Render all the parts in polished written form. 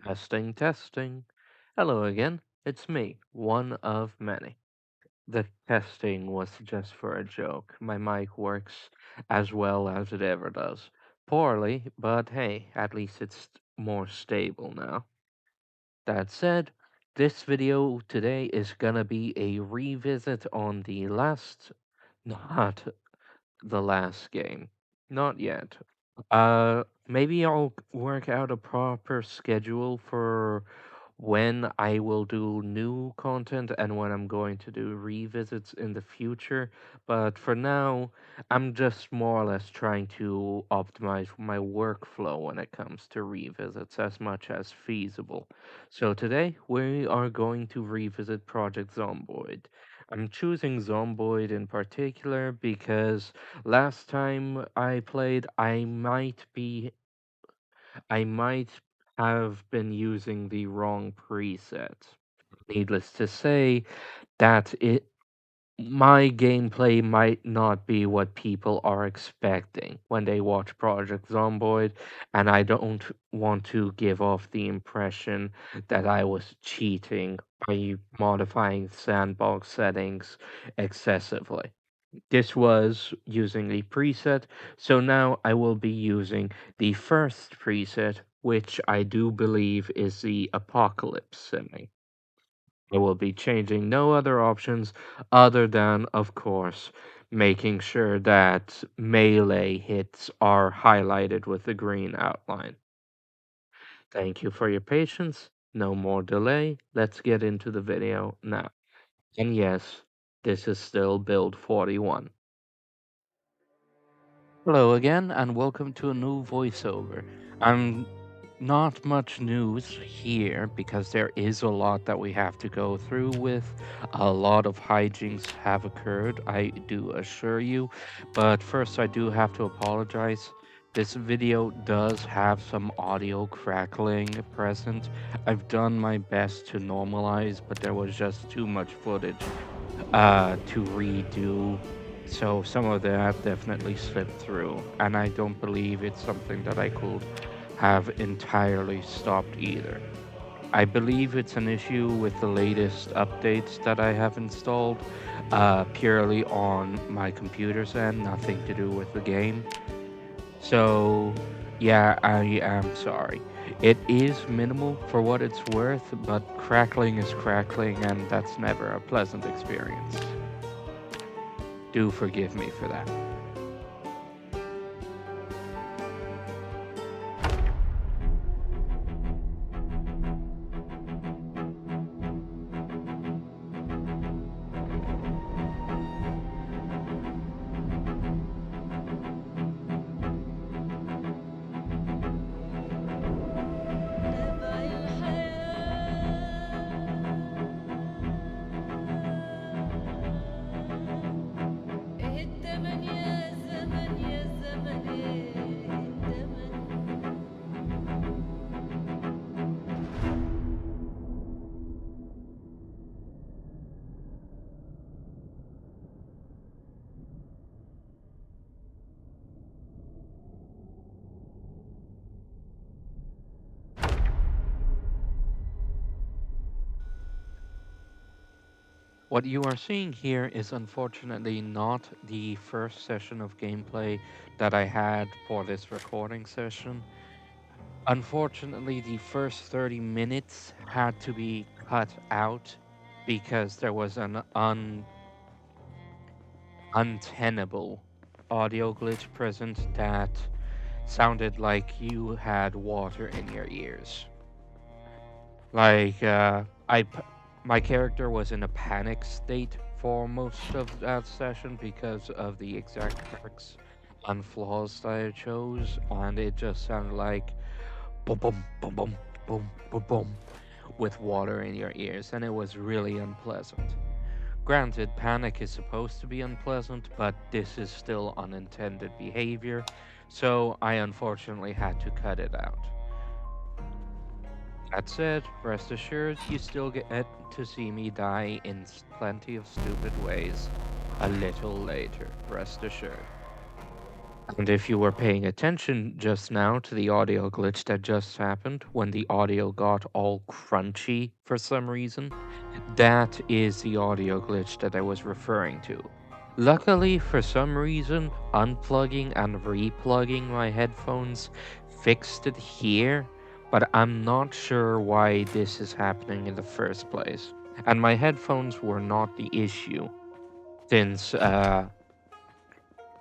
Testing, testing. Hello again. It's me, one of many. The testing was just for a joke. My mic works as well as it ever does. Poorly, but hey, at least it's more stable now. That said, this video today is gonna be a revisit on not the last game. Not yet. Maybe I'll work out a proper schedule for when I will do new content and when I'm going to do revisits in the future. But for now, I'm just more or less trying to optimize my workflow when it comes to revisits as much as feasible. So today, we are going to revisit Project Zomboid. I'm choosing Zomboid in particular because last time I played, I might have been using the wrong preset. Needless to say, that it my gameplay might not be what people are expecting when they watch Project Zomboid, and I don't want to give off the impression that I was cheating by modifying sandbox settings excessively. This was using a preset, so now I will be using the first preset, which I do believe is the Apocalypse setting. I will be changing no other options other than, of course, making sure that melee hits are highlighted with the green outline. Thank you for your patience. No more delay. Let's get into the video now. And yes, this is still build 41. Hello again, and welcome to a new voiceover. I'm not much news here because there is a lot that we have to go through with. A lot of hijinks have occurred, I do assure you. But first, I do have to apologize. This video does have some audio crackling present. I've done my best to normalize, but there was just too much footage to redo. So some of that definitely slipped through, and I don't believe it's something that I could have entirely stopped either. I believe it's an issue with the latest updates that I have installed, purely on my computer's end, nothing to do with the game. So, yeah, I am sorry. It is minimal for what it's worth, but crackling is crackling, and that's never a pleasant experience. Do forgive me for that. نبع الحياة إيه التمن يا زمن يا زمن إيه التمن What you are seeing here is unfortunately not the first session of gameplay that I had for this recording session. Unfortunately, the first 30 minutes had to be cut out because there was an untenable audio glitch present that sounded like you had water in your ears. Like, my character was in a panic state for most of that session because of the exact perks and flaws that I chose, and it just sounded like boom, boom, boom, boom, boom, boom, boom, with water in your ears, and it was really unpleasant. Granted, panic is supposed to be unpleasant, but this is still unintended behavior, so I unfortunately had to cut it out. That said, rest assured, you still get to see me die in plenty of stupid ways a little later, rest assured. And if you were paying attention just now to the audio glitch that just happened when the audio got all crunchy for some reason, that is the audio glitch that I was referring to. Luckily, for some reason, unplugging and replugging my headphones fixed it here, but I'm not sure why this is happening in the first place. And my headphones were not the issue, since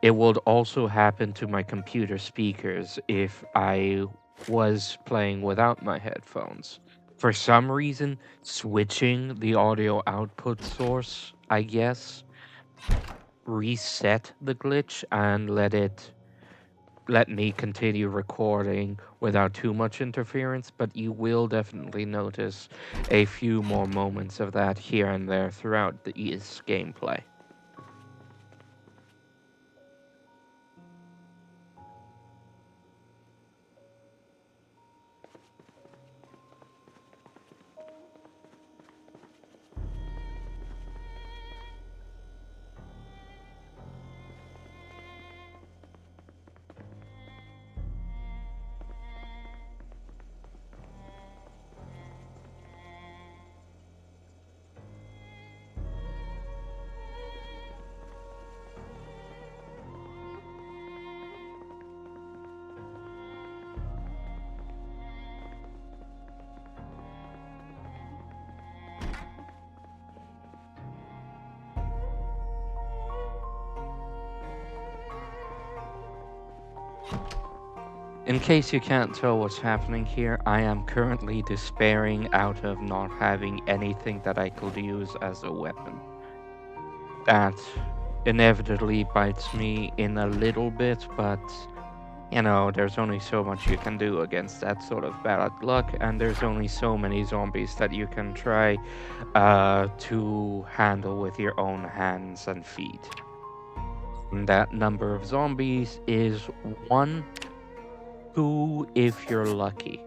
it would also happen to my computer speakers if I was playing without my headphones. For some reason, switching the audio output source, I guess, reset the glitch and let me continue recording without too much interference, but you will definitely notice a few more moments of that here and there throughout the gameplay. In case you can't tell what's happening here, I am currently despairing out of not having anything that I could use as a weapon. That inevitably bites me in a little bit, but there's only so much you can do against that sort of bad luck, and there's only so many zombies that you can try to handle with your own hands and feet. And that number of zombies is one, two if you're lucky.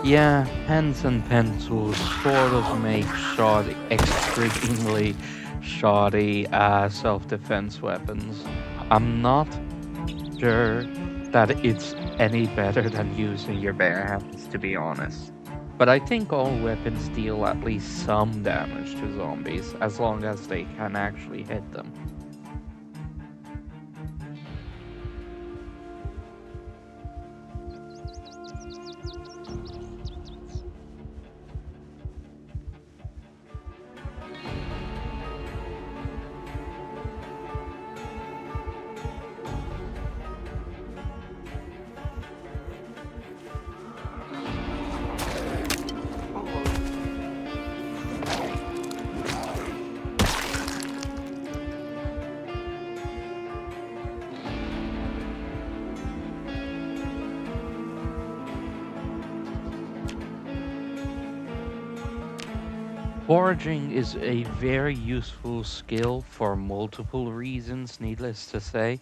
Yeah, pens and pencils sort of make shoddy, extremely shoddy self-defense weapons. I'm not sure that it's any better than using your bare hands, to be honest. But I think all weapons deal at least some damage to zombies, as long as they can actually hit them. Foraging is a very useful skill for multiple reasons, needless to say,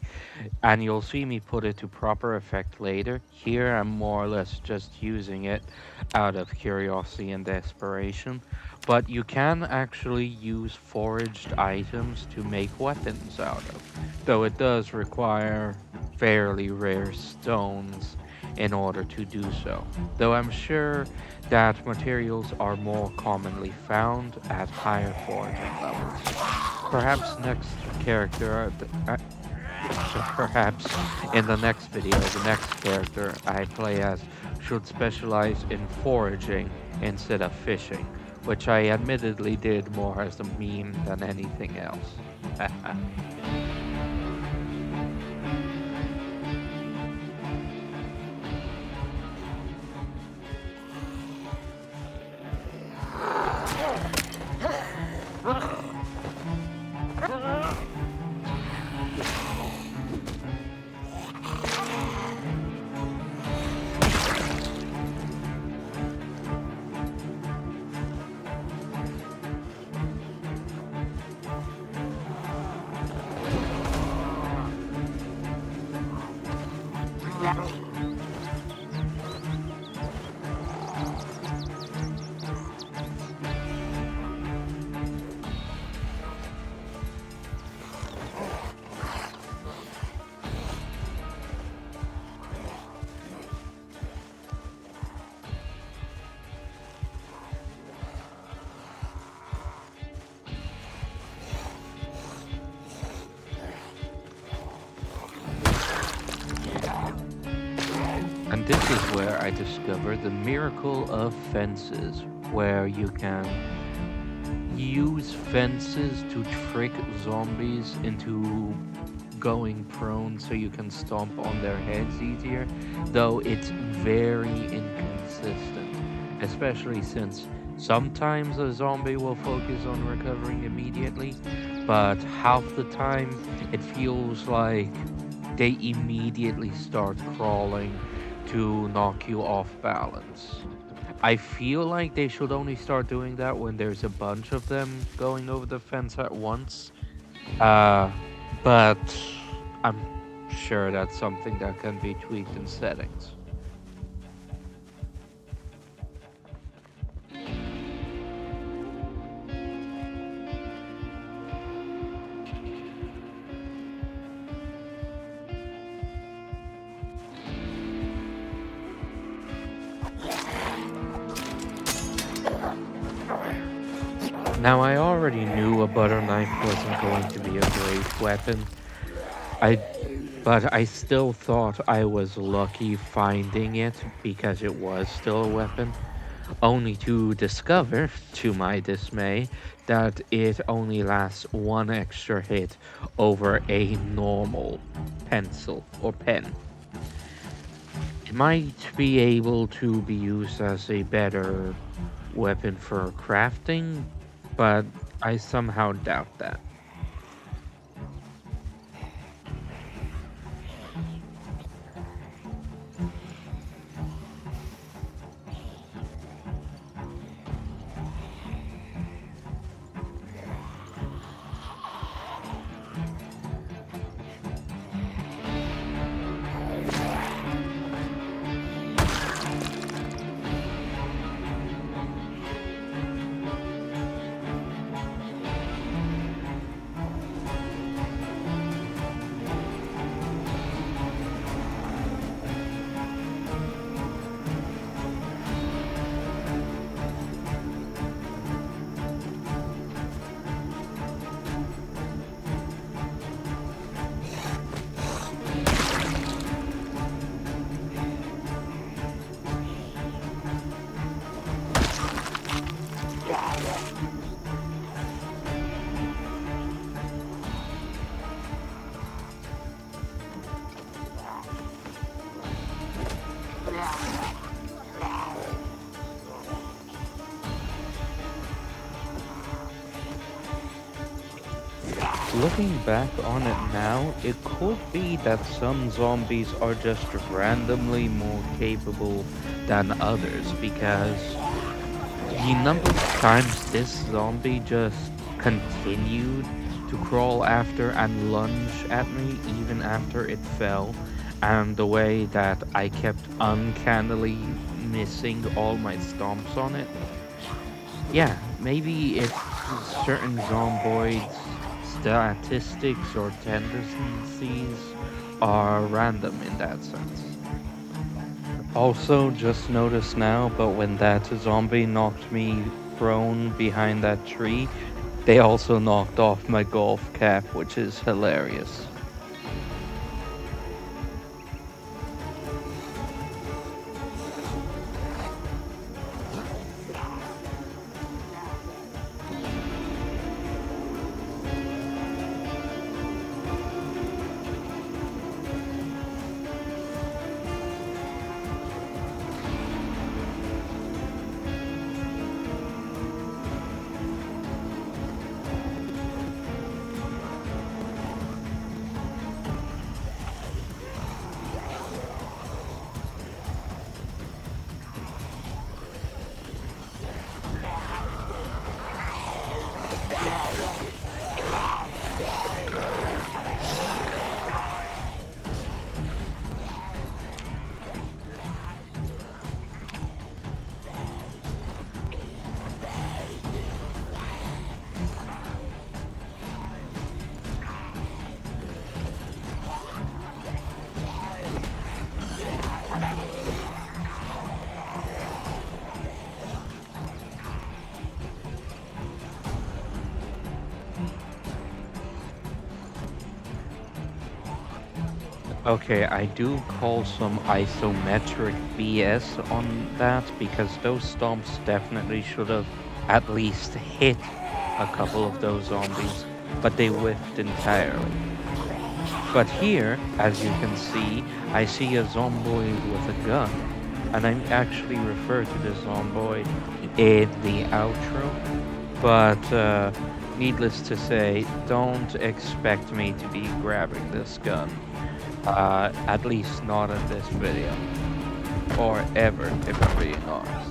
and you'll see me put it to proper effect later. Here, I'm more or less just using it out of curiosity and desperation, but you can actually use foraged items to make weapons out of, though it does require fairly rare stones in order to do so. Though I'm sure that materials are more commonly found at higher foraging levels. Perhaps next character So perhaps in the next video, the next character I play as should specialize in foraging instead of fishing, which I admittedly did more as a meme than anything else. And this is where I discovered the miracle of fences, where you can use fences to trick zombies into going prone so you can stomp on their heads easier, though it's very inconsistent, especially since sometimes a zombie will focus on recovering immediately, but half the time it feels like they immediately start crawling to knock you off balance. I feel like they should only start doing that when there's a bunch of them going over the fence at once. Uh, but I'm sure that's something that can be tweaked in settings. Now, I already knew a butter knife wasn't going to be a great weapon. I but I still thought I was lucky finding it because it was still a weapon, only to discover, to my dismay, that it only lasts one extra hit over a normal pencil or pen. It might be able to be used as a better weapon for crafting, but I somehow doubt that. Looking back on it now, it could be that some zombies are just randomly more capable than others because the number of times this zombie just continued to crawl after and lunge at me even after it fell, and the way that I kept uncannily missing all my stomps on it. Yeah, maybe it's certain zomboids' statistics or tendencies are random in that sense. Also, just noticed now, but when that zombie knocked me prone behind that tree, they also knocked off my golf cap, which is hilarious. Okay, I do call some isometric BS on that because those stomps definitely should have at least hit a couple of those zombies, but they whiffed entirely. But here, as you can see, I see a zomboid with a gun, and I actually refer to the zomboid in the outro. But needless to say, don't expect me to be grabbing this gun. At least not in this video. Or ever, if I'm being honest.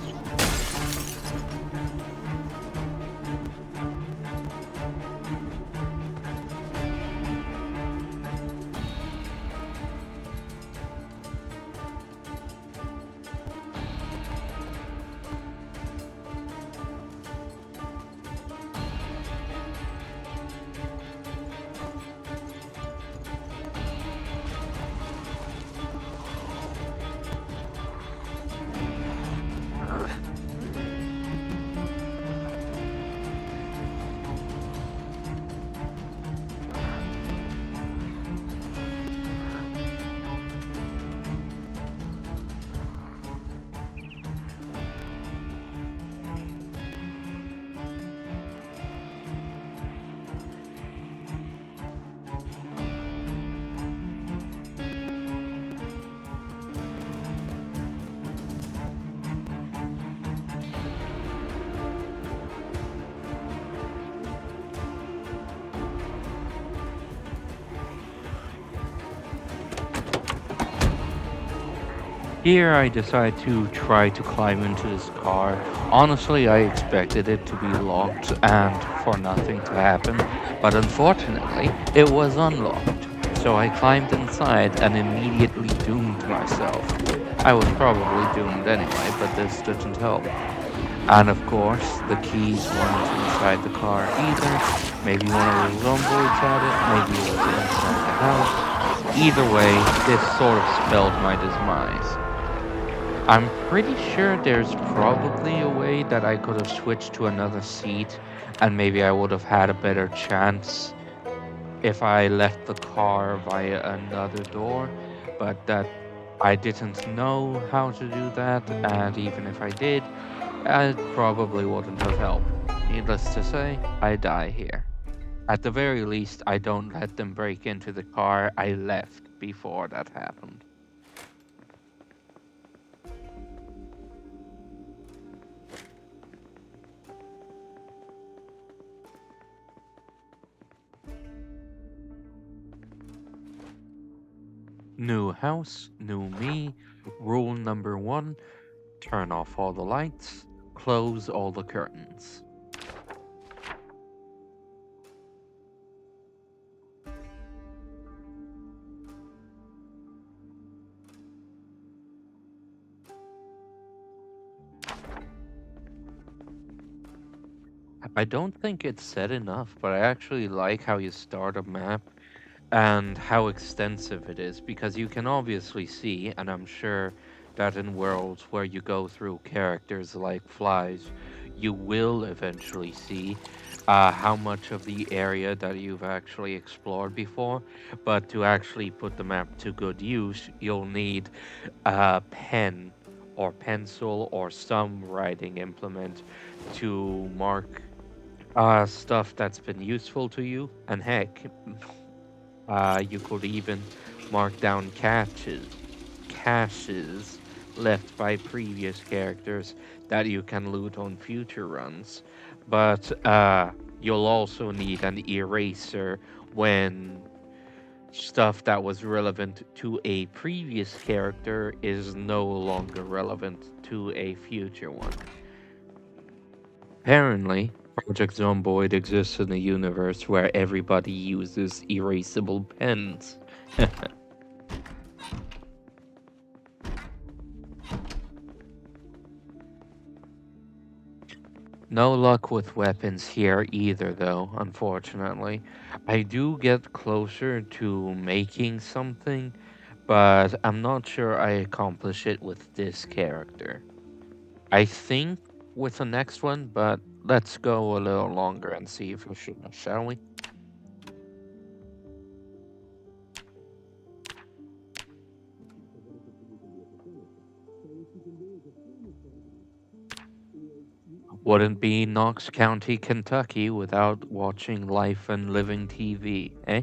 Here I decide to try to climb into this car. Honestly, I expected it to be locked and for nothing to happen, but unfortunately, it was unlocked. So I climbed inside and immediately doomed myself. I was probably doomed anyway, but this didn't help. And of course, the keys weren't inside the car either. Maybe one of the zomboids had it, maybe it was inside the house. Either way, this sort of spelled my demise. I'm pretty sure there's probably a way that I could have switched to another seat and maybe I would have had a better chance if I left the car via another door, but that I didn't know how to do that, and even if I did, it probably wouldn't have helped. Needless to say, I die here. At the very least, I don't let them break into the car I left before that happened. New house, new me. Rule number one: turn off all the lights, close all the curtains. I don't think it's said enough, but I actually like how you start a map and how extensive it is because you can obviously see, and I'm sure that in worlds where you go through characters like flies, you will eventually see how much of the area that you've actually explored before. But to actually put the map to good use, you'll need a pen or pencil or some writing implement to mark stuff that's been useful to you. And heck, you could even mark down caches left by previous characters that you can loot on future runs. But you'll also need an eraser when stuff that was relevant to a previous character is no longer relevant to a future one. Apparently, Project Zomboid exists in a universe where everybody uses erasable pens. No luck with weapons here either, though, unfortunately. I do get closer to making something, but I'm not sure I accomplish it with this character. I think with the next one, but let's go a little longer and see if we should, shall we? Wouldn't be Knox County, Kentucky without watching Life and Living TV, eh?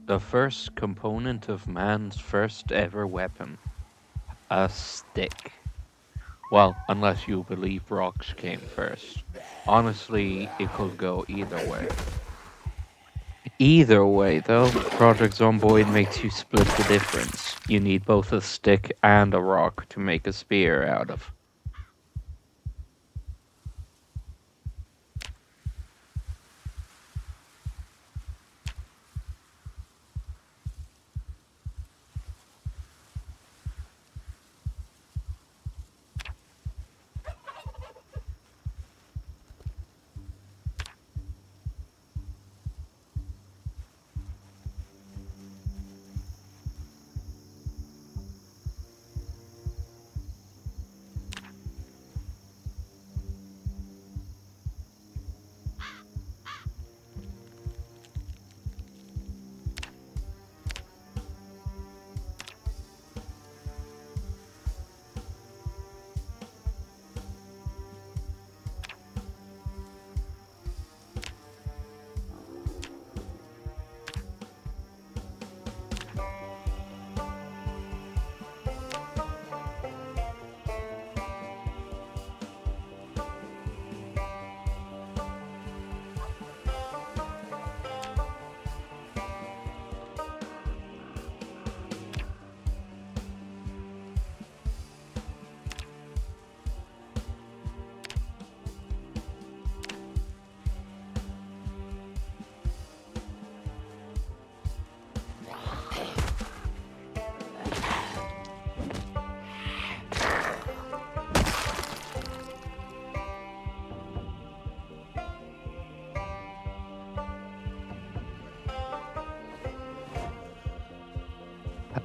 The first component of man's first ever weapon, a stick. Well, unless you believe rocks came first. Honestly, it could go either way. Either way, though, Project Zomboid makes you split the difference. You need both a stick and a rock to make a spear out of.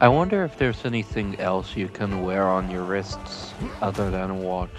I wonder if there's anything else you can wear on your wrists other than a watch.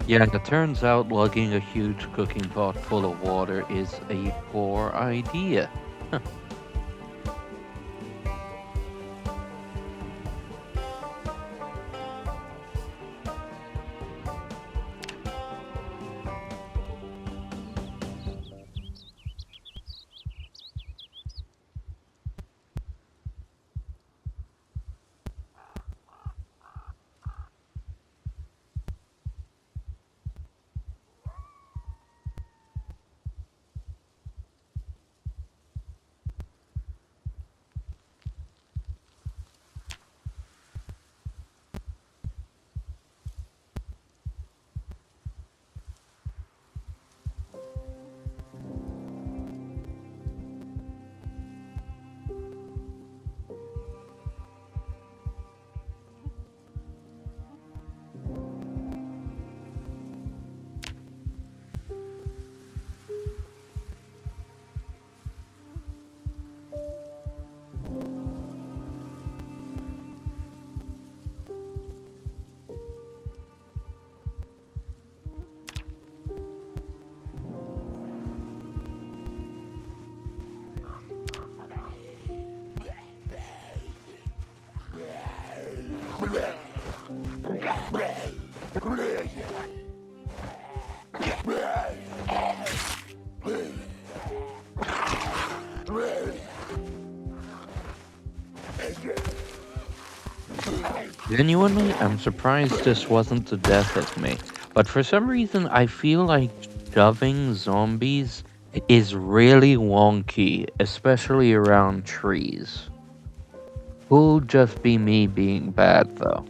Yeah, it turns out lugging a huge cooking pot full of water is a poor idea. Genuinely, I'm surprised this wasn't the death of me. But for some reason, I feel like shoving zombies is really wonky, especially around trees. Could just be me being bad, though.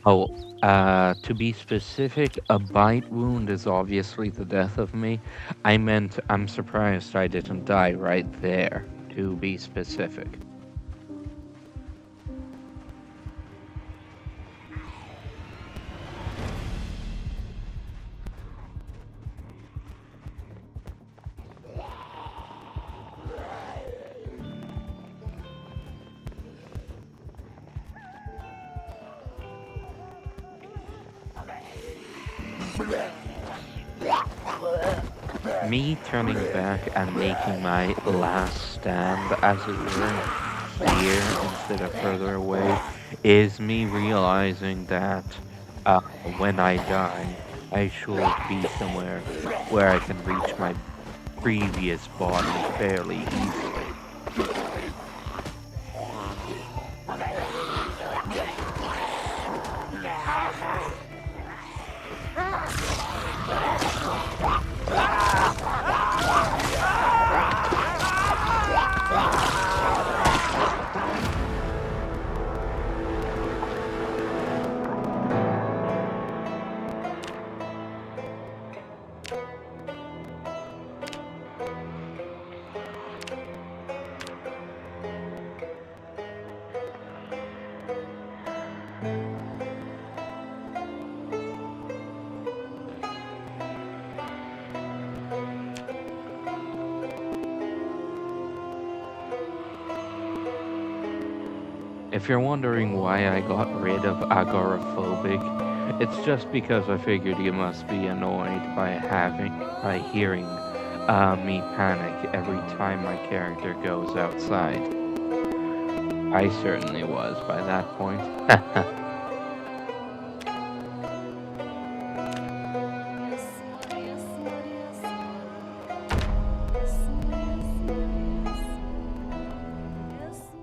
Oh, to be specific, a bite wound is obviously the death of me. I meant I'm surprised I didn't die right there, to be specific. Me turning back and making my last stand, as it were, here instead of further away, is me realizing that when I die, I should be somewhere where I can reach my previous body fairly easily. If you're wondering why I got rid of agoraphobic, it's just because I figured you must be annoyed by hearing me panic every time my character goes outside. I certainly was by that point. يسمر يسمر يسمر يسمر يسمر يسمر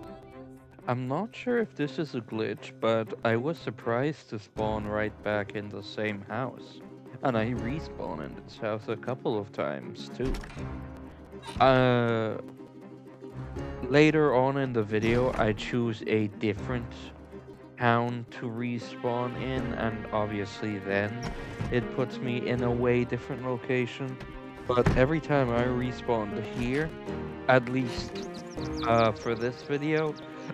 I'm not sure if this is a glitch, but I was surprised to spawn right back in the same house. And I respawn in this house a couple of times too. Uh, Later on in the video, I choose a different town to respawn in, and obviously then it puts me in a way different location. But every time I respawned here, at least for this video,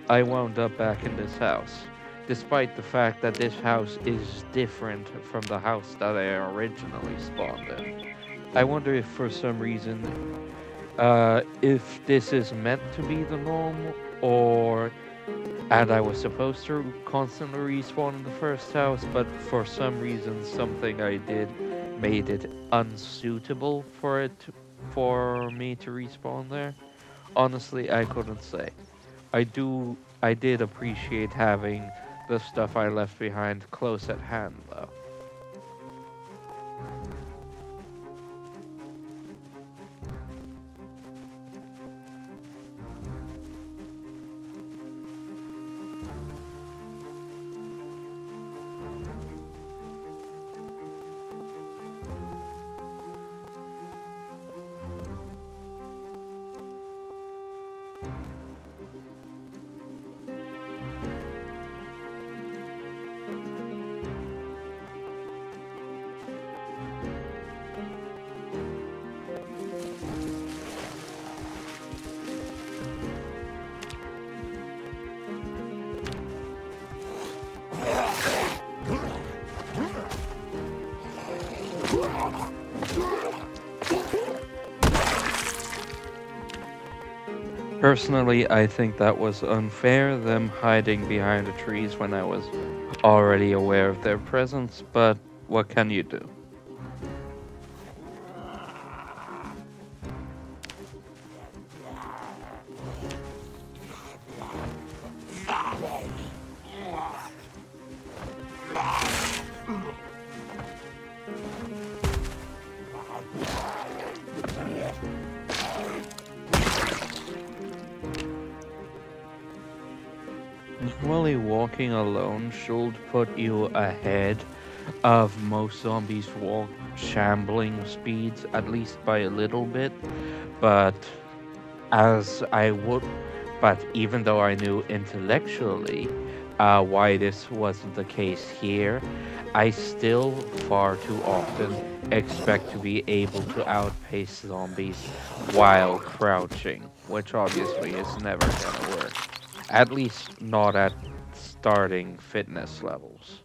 I wound up back in this house. Despite the fact that this house is different from the house that I originally spawned in. I wonder if for some reason if this is meant to be the norm or And I was supposed to constantly respawn in the first house, but for some reason, something I did made it unsuitable for me to respawn there. Honestly, I couldn't say. I did appreciate having the stuff I left behind close at hand, though. Personally, I think that was unfair, them hiding behind the trees when I was already aware of their presence, but what can you do? Normally, walking alone should put you ahead of most zombies' walk shambling speeds, at least by a little bit, but as I would, but even though I knew intellectually why this wasn't the case here, I still far too often expect to be able to outpace zombies while crouching, which obviously is never gonna work. At least not at starting fitness levels.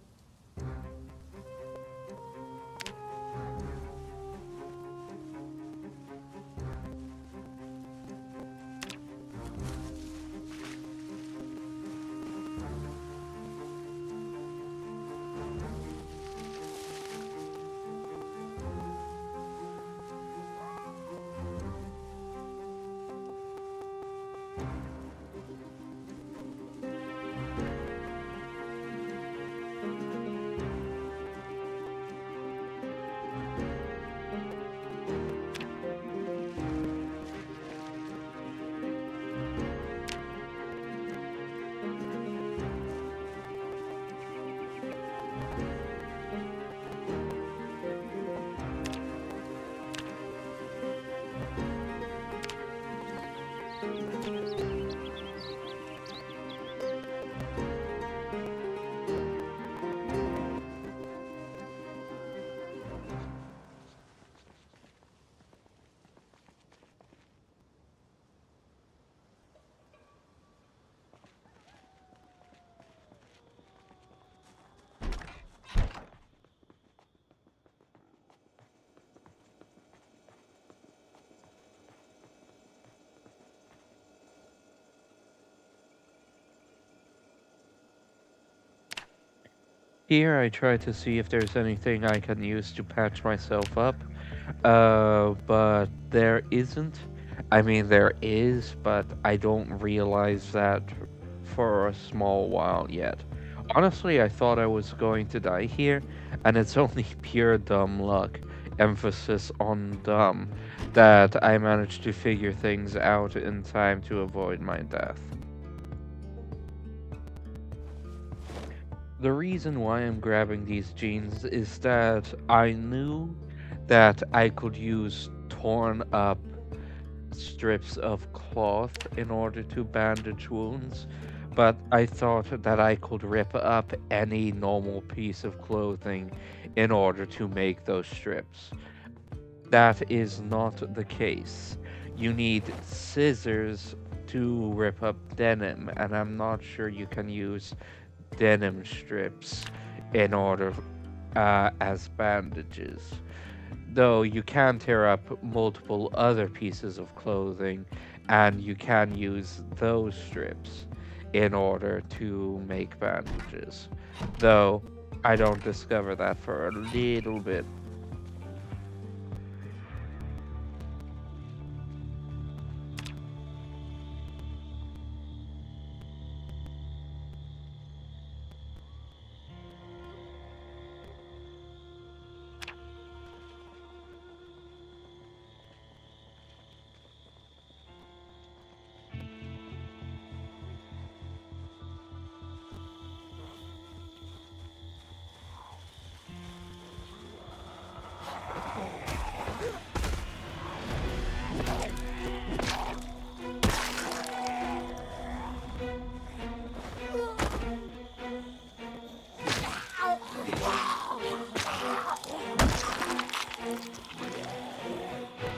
Here I try to see if there's anything I can use to patch myself up. But there isn't. I mean, there is, but I don't realize that for a small while yet. Honestly, I thought I was going to die here, and it's only pure dumb luck, emphasis on dumb, that I managed to figure things out in time to avoid my death. The reason why I'm grabbing these jeans is that I knew that I could use torn up strips of cloth in order to bandage wounds, but I thought that I could rip up any normal piece of clothing in order to make those strips. That is not the case. You need scissors to rip up denim, and I'm not sure you can use denim strips in order as bandages. Though you can tear up multiple other pieces of clothing and you can use those strips. in order to make bandages. Though I don't discover that for a little bit.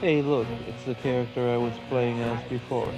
Hey, look, it's the character I was playing as before.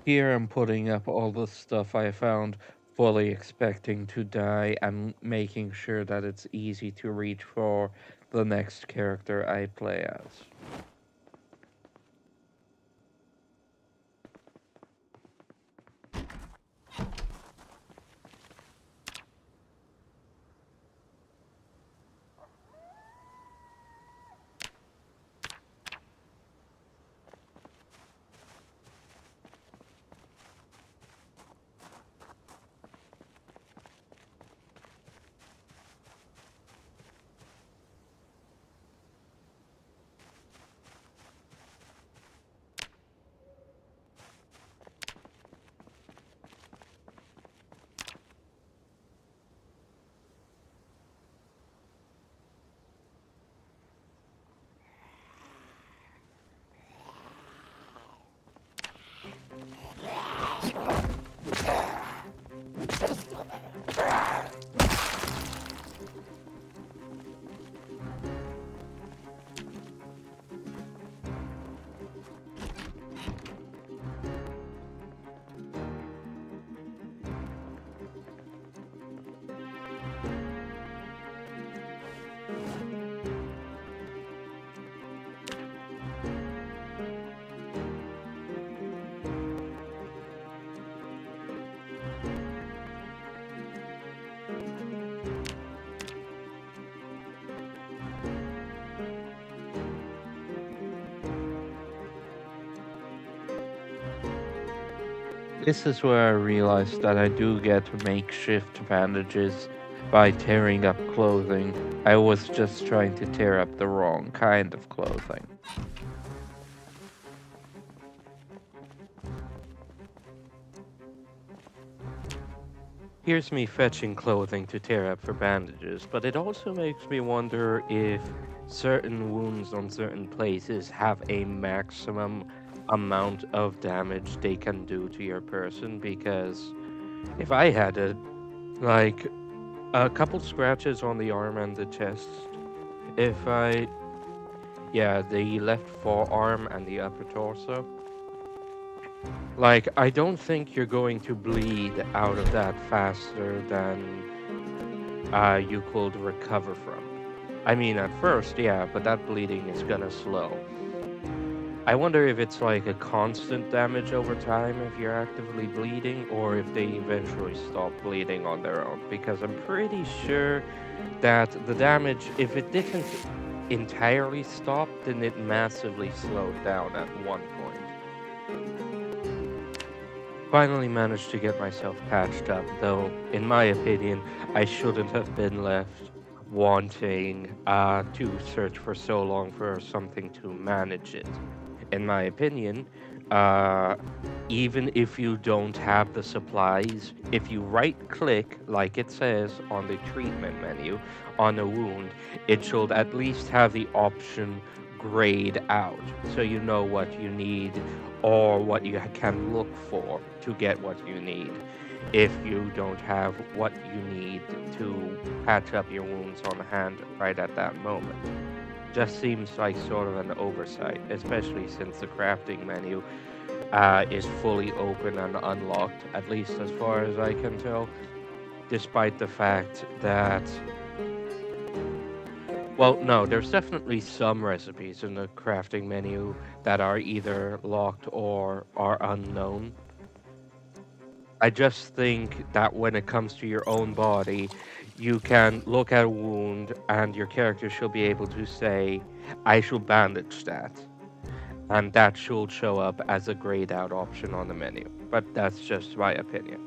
Here I'm putting up all the stuff I found, fully expecting to die and making sure that it's easy to reach for the next character I play as. This is where I realized that I do get makeshift bandages by tearing up clothing. I was just trying to tear up the wrong kind of clothing. Here's me fetching clothing to tear up for bandages, but it also makes me wonder if certain wounds on certain places have a maximum amount of damage they can do to your person, because if I had like a couple scratches on the arm and the chest, if I yeah, the left forearm and the upper torso, like I don't think you're going to bleed out of that faster than you could recover from. I mean, at first, yeah, but that bleeding is gonna slow. I wonder if it's like a constant damage over time if you're actively bleeding, or if they eventually stop bleeding on their own. Because I'm pretty sure that the damage, if it didn't entirely stop, then it massively slowed down at one point. Finally managed to get myself patched up, though, in my opinion, I shouldn't have been left wanting to search for so long for something to manage it. In my opinion, uh, even if you don't have the supplies, if you right click, like it says on the treatment menu, on a wound, it should at least have the option grayed out so you know what you need or what you can look for to get what you need if you don't have what you need to patch up your wounds on hand right at that moment. Just seems like sort of an oversight, especially since the crafting menu is fully open and unlocked, at least as far as I can tell, despite the fact that, well, no, there's definitely some recipes in the crafting menu that are either locked or are unknown. I just think that when it comes to your own body, you can look at a wound and your character should be able to say, I should bandage that. And that should show up as a grayed out option on the menu. But that's just my opinion.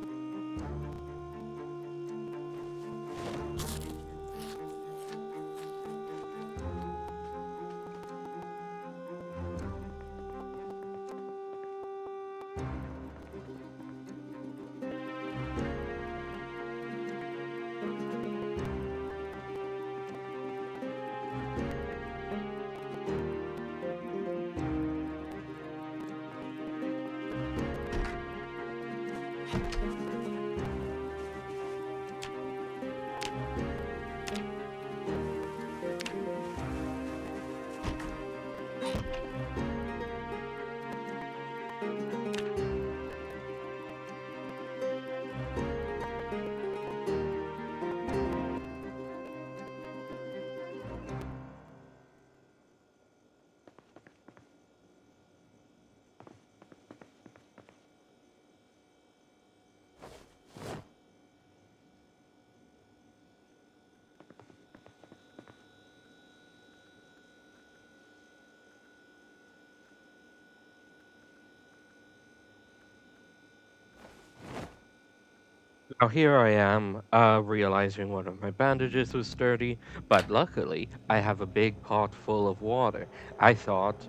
Now here I am, realizing one of my bandages was dirty, but luckily I have a big pot full of water. I thought,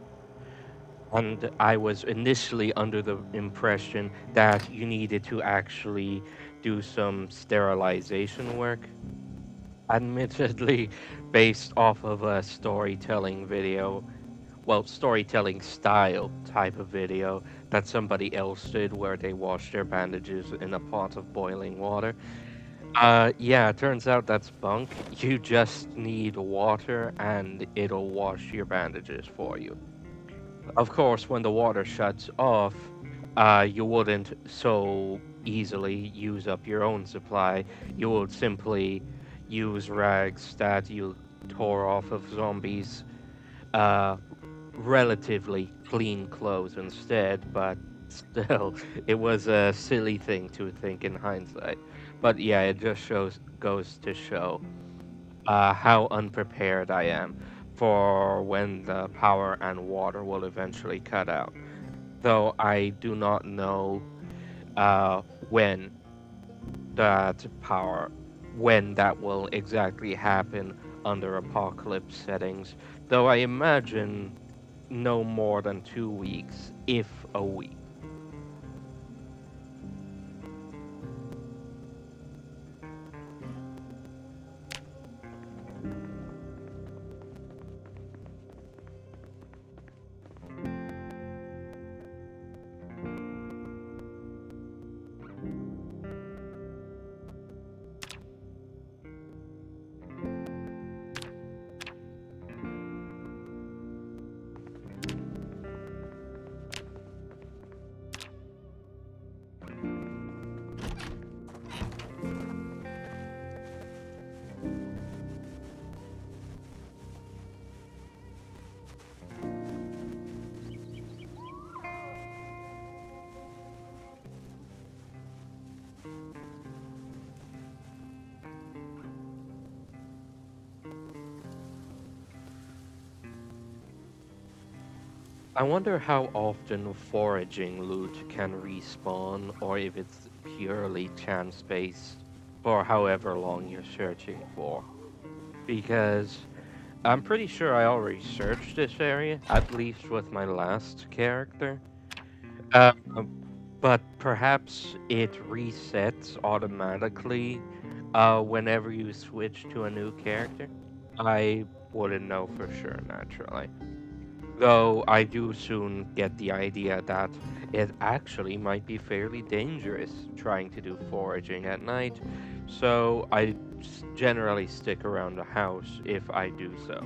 and I was initially under the impression that you needed to actually do some sterilization work. Admittedly, based off of a storytelling video, well, storytelling style type of video that somebody else did where they washed their bandages in a pot of boiling water. Yeah, it turns out that's bunk. You just need water and it'll wash your bandages for you. Of course, when the water shuts off, you wouldn't so easily use up your own supply. You would simply use rags that you tore off of zombies, uh, relatively clean clothes instead, but still, it was a silly thing to think in hindsight. But yeah, it just goes to show how unprepared I am for when the power and water will eventually cut out. Though I do not know when that power, when that will exactly happen under apocalypse settings. Though I imagine no more than 2 weeks, if a week. I wonder how often foraging loot can respawn, or if it's purely chance based for however long you're searching for. Because I'm pretty sure I already searched this area, at least with my last character. Uh, but perhaps it resets automatically whenever you switch to a new character. I wouldn't know for sure, naturally. Though I do soon get the idea that it actually might be fairly dangerous trying to do foraging at night, so I generally stick around the house if I do so.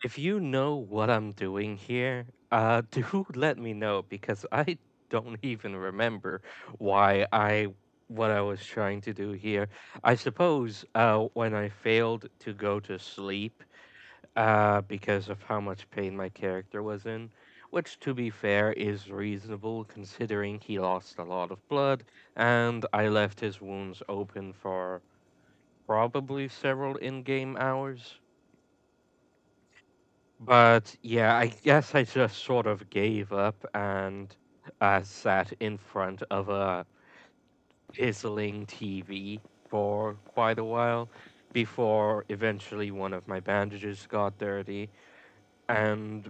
If you know what I'm doing here, do let me know because I don't even remember why I what I was trying to do here. I suppose when I failed to go to sleep because of how much pain my character was in, which to be fair is reasonable considering he lost a lot of blood and I left his wounds open for probably several in-game hours. But yeah, I guess I just sort of gave up and sat in front of a fizzling TV for quite a while before eventually one of my bandages got dirty. And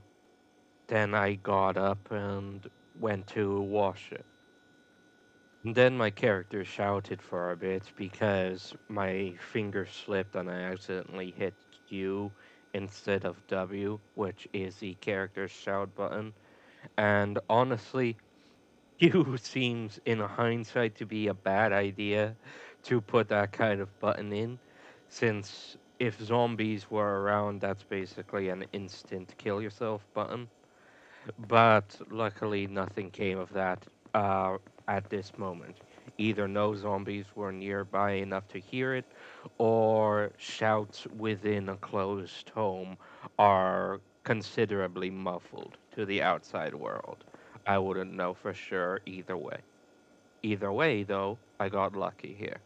then I got up and went to wash it. And then my character shouted for a bit because my finger slipped and I accidentally hit Q instead of W, which is the character's shout button. And honestly, Q seems, in hindsight, to be a bad idea to put that kind of button in, since if zombies were around, that's basically an instant kill yourself button. But luckily, nothing came of that at this moment. Either no zombies were nearby enough to hear it, or shouts within a closed home are considerably muffled to the outside world. I wouldn't know for sure either way. Either way, though, I got lucky here.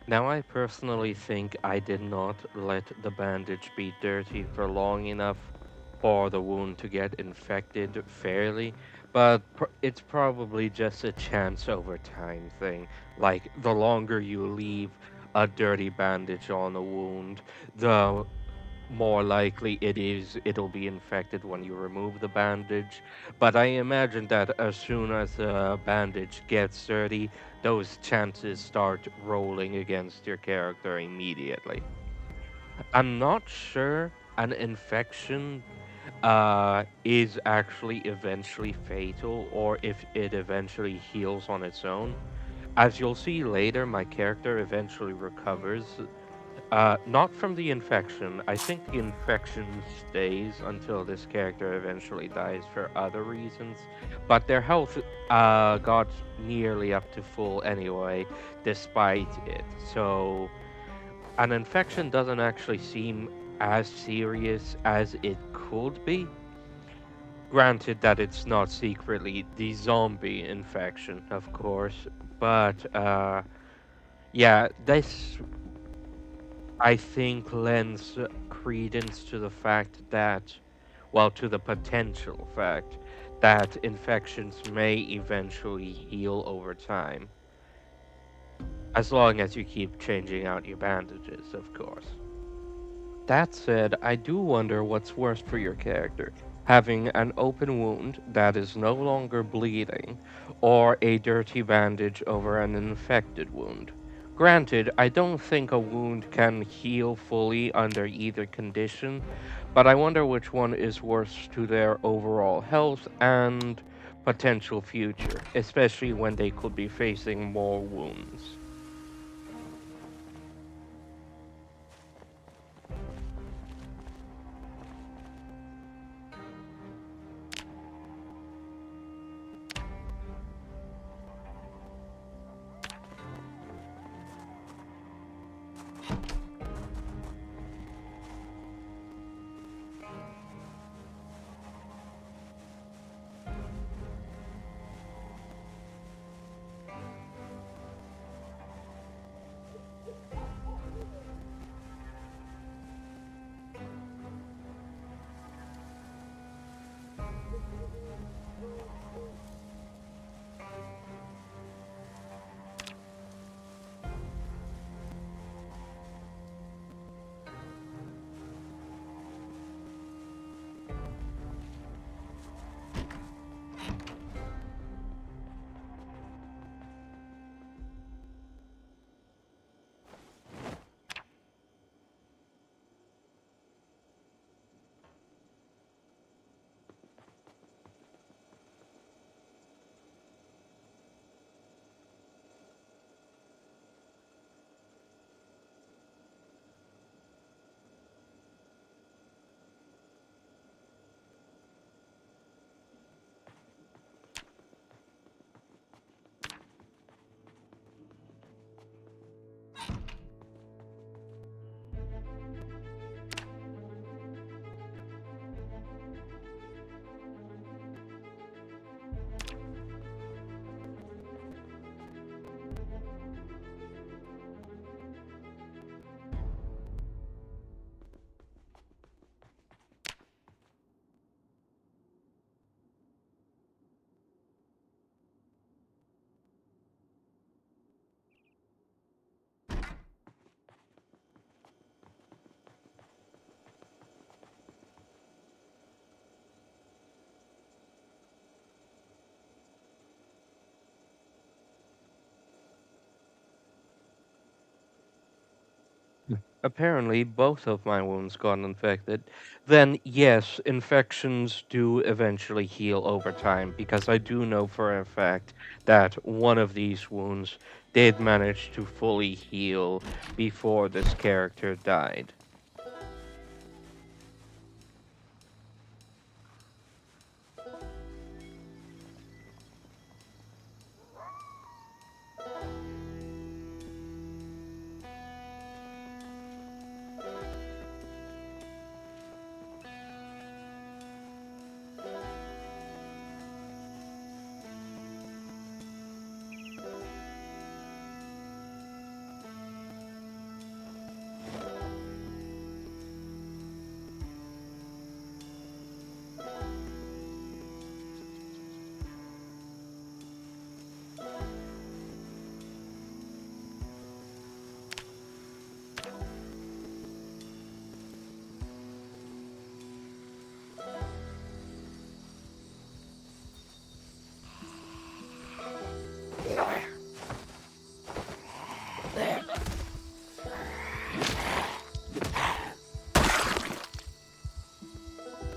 Now, I personally think I did not let the bandage be dirty for long enough for the wound to get infected fairly, but it's probably just a chance over time thing. Like, the longer you leave a dirty bandage on a wound, the more likely it'll be infected when you remove the bandage. But I imagine that as soon as the bandage gets dirty, those chances start rolling against your character immediately. I'm not sure an infection is actually eventually fatal or if it eventually heals on its own. As you'll see later, my character eventually recovers, not from the infection. I think the infection stays until this character eventually dies for other reasons, but their health got nearly up to full anyway, despite it. So an infection doesn't actually seem as serious as it could be. Granted that it's not secretly the zombie infection, of course, but yeah, this I think lends credence to the fact that, well, to the potential fact that infections may eventually heal over time, as long as you keep changing out your bandages, of course. That said, I do wonder what's worse for your character, having an open wound that is no longer bleeding, or a dirty bandage over an infected wound. Granted, I don't think a wound can heal fully under either condition, but I wonder which one is worse to their overall health and potential future, especially when they could be facing more wounds. Apparently, both of my wounds got infected. Then, yes, infections do eventually heal over time because I do know for a fact that one of these wounds did manage to fully heal before this character died.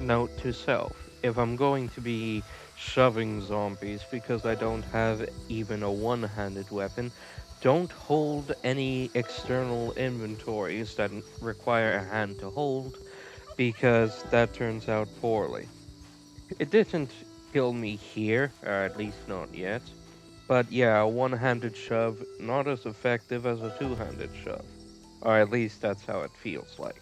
note to self: if I'm going to be shoving zombies because I don't have even a one-handed weapon, don't hold any external inventories that require a hand to hold, because that turns out poorly. It didn't kill me here, or at least not yet. But yeah, a one-handed shove not as effective as a two-handed shove. Or at least that's how it feels like.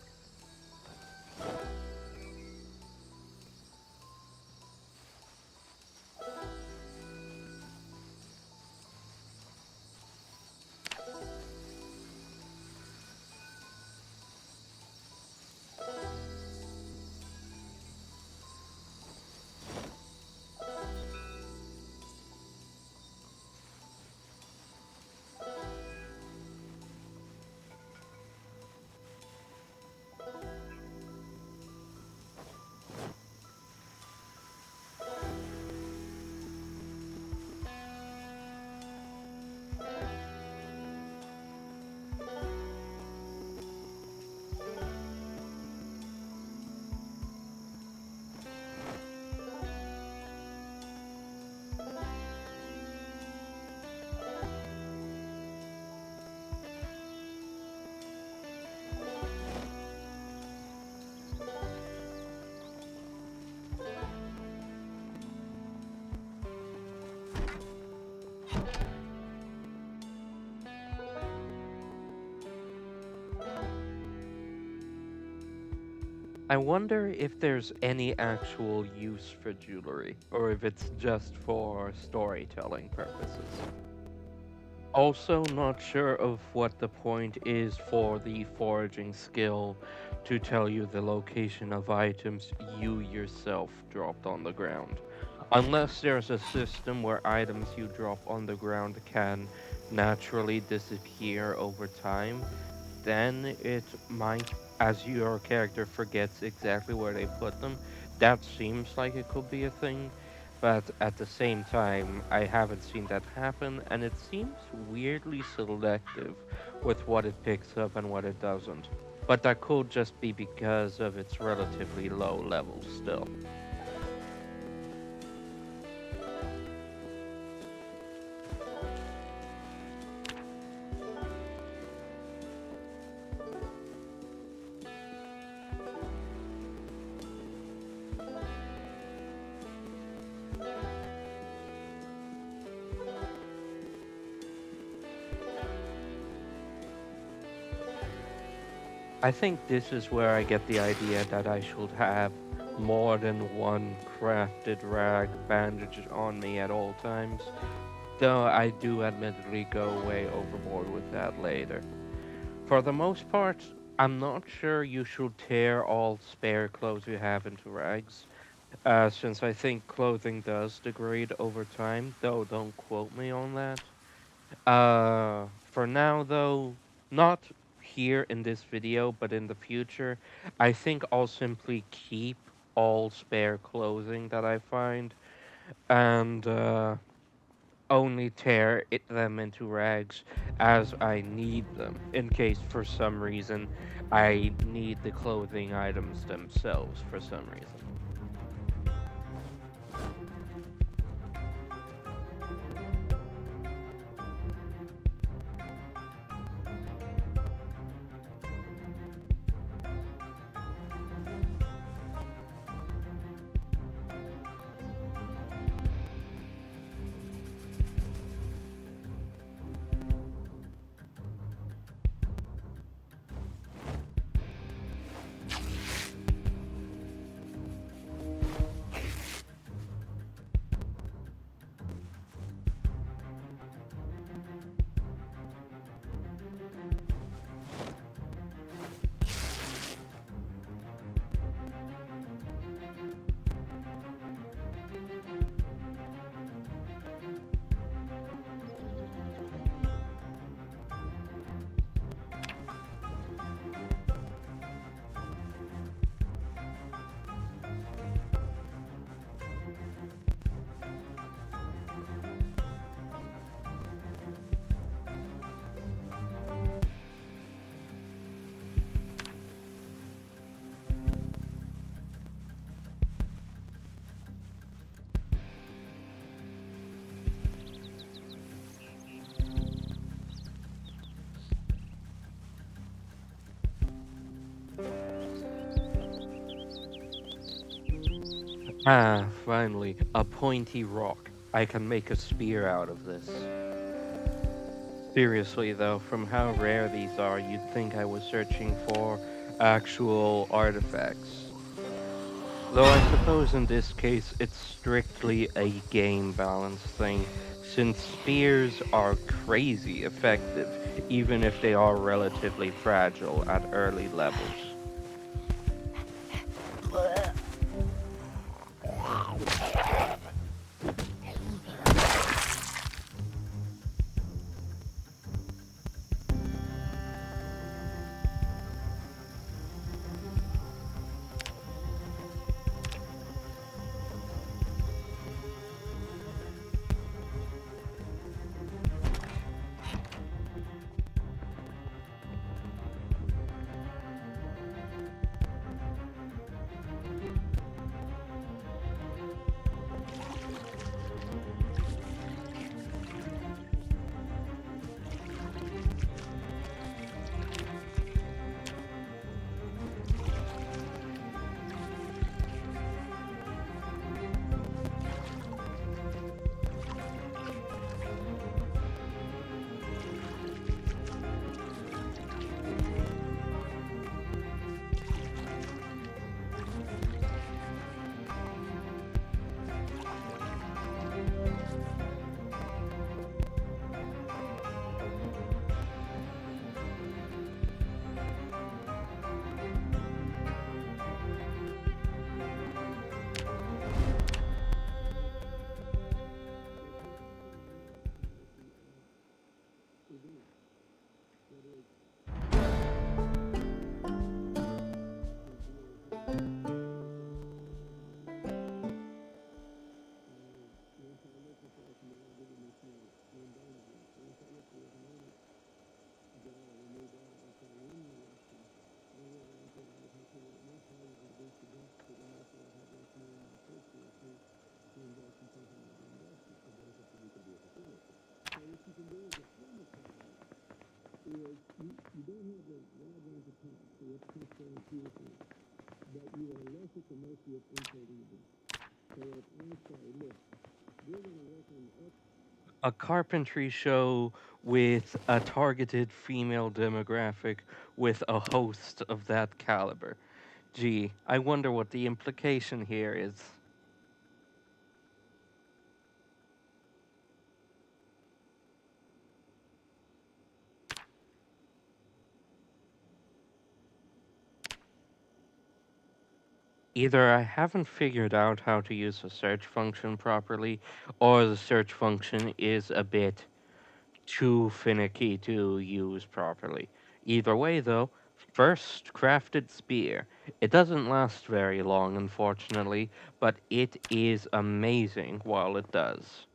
I wonder if there's any actual use for jewelry, or if it's just for storytelling purposes. Also, not sure of what the point is for the foraging skill to tell you the location of items you yourself dropped on the ground. Unless there's a system where items you drop on the ground can naturally disappear over time, then it might, as your character forgets exactly where they put them, that seems like it could be a thing. But at the same time, I haven't seen that happen, and it seems weirdly selective with what it picks up and what it doesn't. But that could just be because of its relatively low level still. I think this is where I get the idea that I should have more than one crafted rag bandage on me at all times, though I do admittedly go way overboard with that later. For the most part, I'm not sure you should tear all spare clothes you have into rags, since I think clothing does degrade over time, though don't quote me on that. For now, though, not here in this video, but in the future, I think I'll simply keep all spare clothing that I find and only tear them into rags as I need them, in case for some reason I need the clothing items themselves for some reason. Ah, finally, a pointy rock. I can make a spear out of this. Seriously, though, from how rare these are, you'd think I was searching for actual artifacts. Though I suppose in this case it's strictly a game balance thing, since spears are crazy effective, even if they are relatively fragile at early levels. A carpentry show with a targeted female demographic with a host of that caliber. Gee, I wonder what the implication here is. Either I haven't figured out how to use a search function properly, or the search function is a bit too finicky to use properly. Either way, though, first crafted spear. It doesn't last very long, unfortunately, but it is amazing while it does.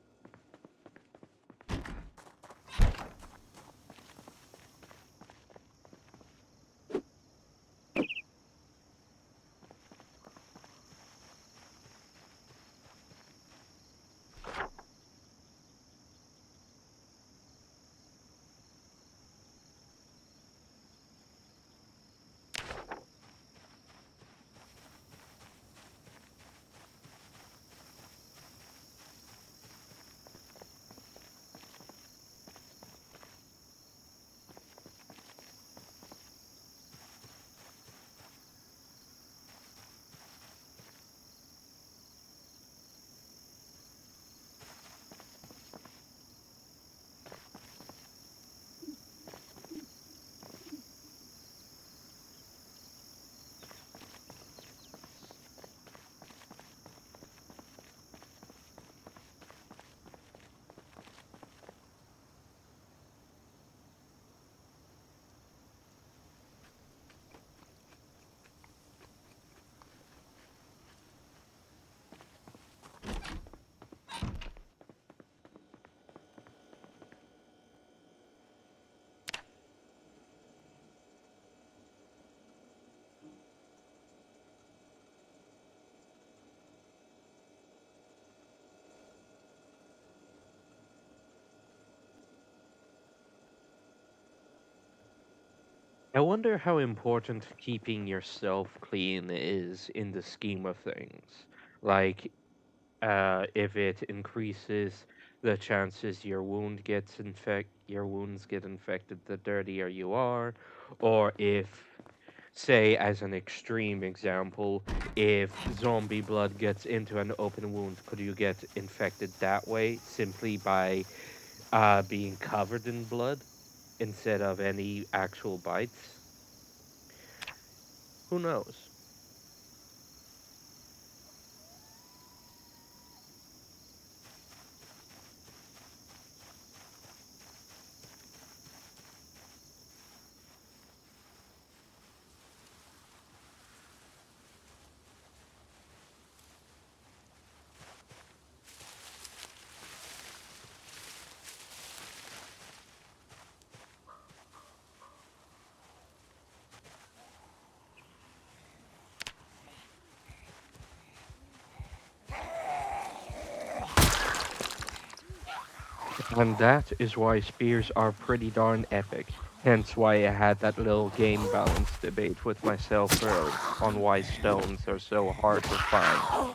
I wonder how important keeping yourself clean is in the scheme of things. Like, if it increases the chances your wounds get infected, the dirtier you are, or if, say, as an extreme example, if zombie blood gets into an open wound, could you get infected that way simply by being covered in blood instead of any actual bites? Who knows? And that is why spears are pretty darn epic. Hence why I had that little game balance debate with myself earlier on why stones are so hard to find.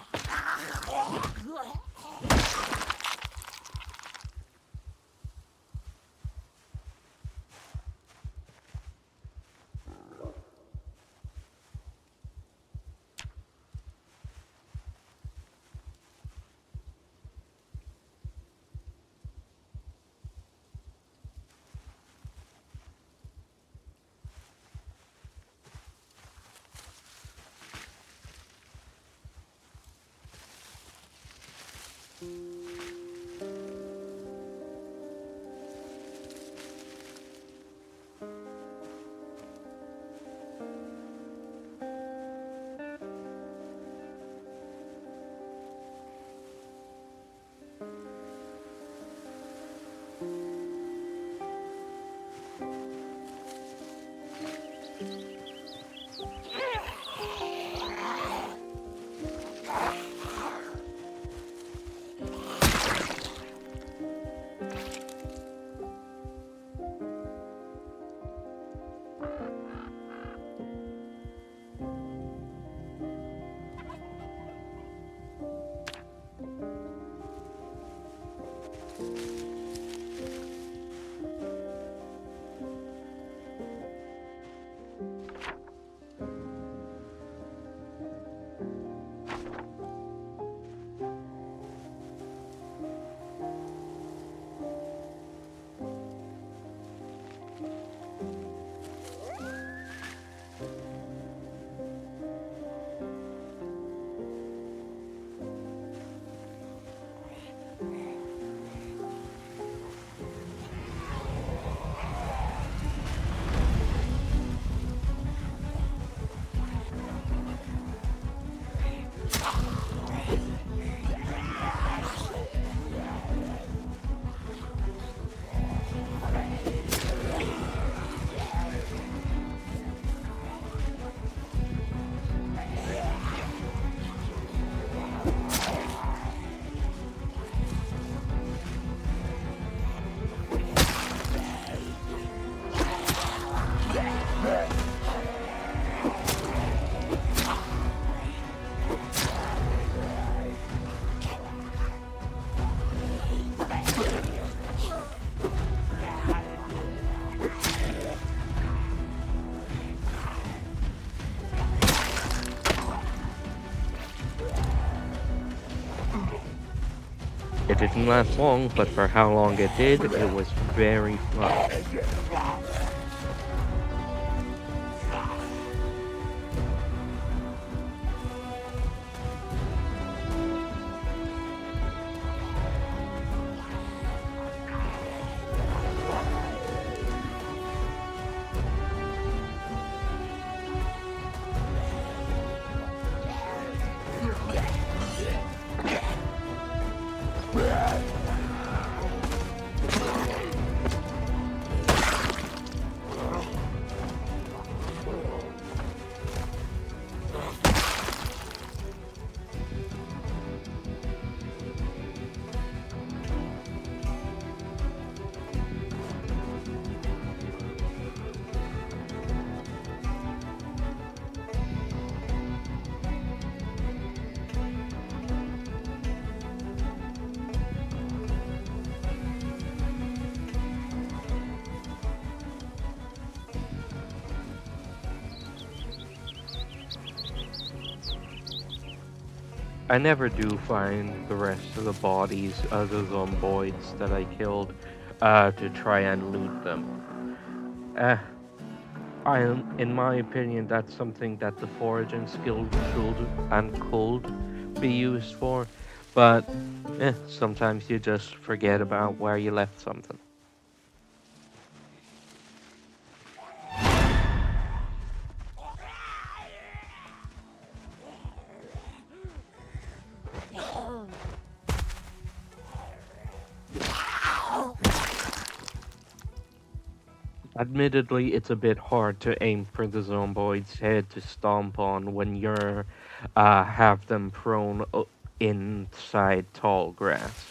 It didn't last long, but for how long it did, it was very fun. I never do find the rest of the bodies of the zomboids that I killed to try and loot them. Uh, in my opinion, that's something that the foraging skill should and could be used for, but sometimes you just forget about where you left something. Admittedly, it's a bit hard to aim for the zomboid's head to stomp on when you're have them prone inside tall grass.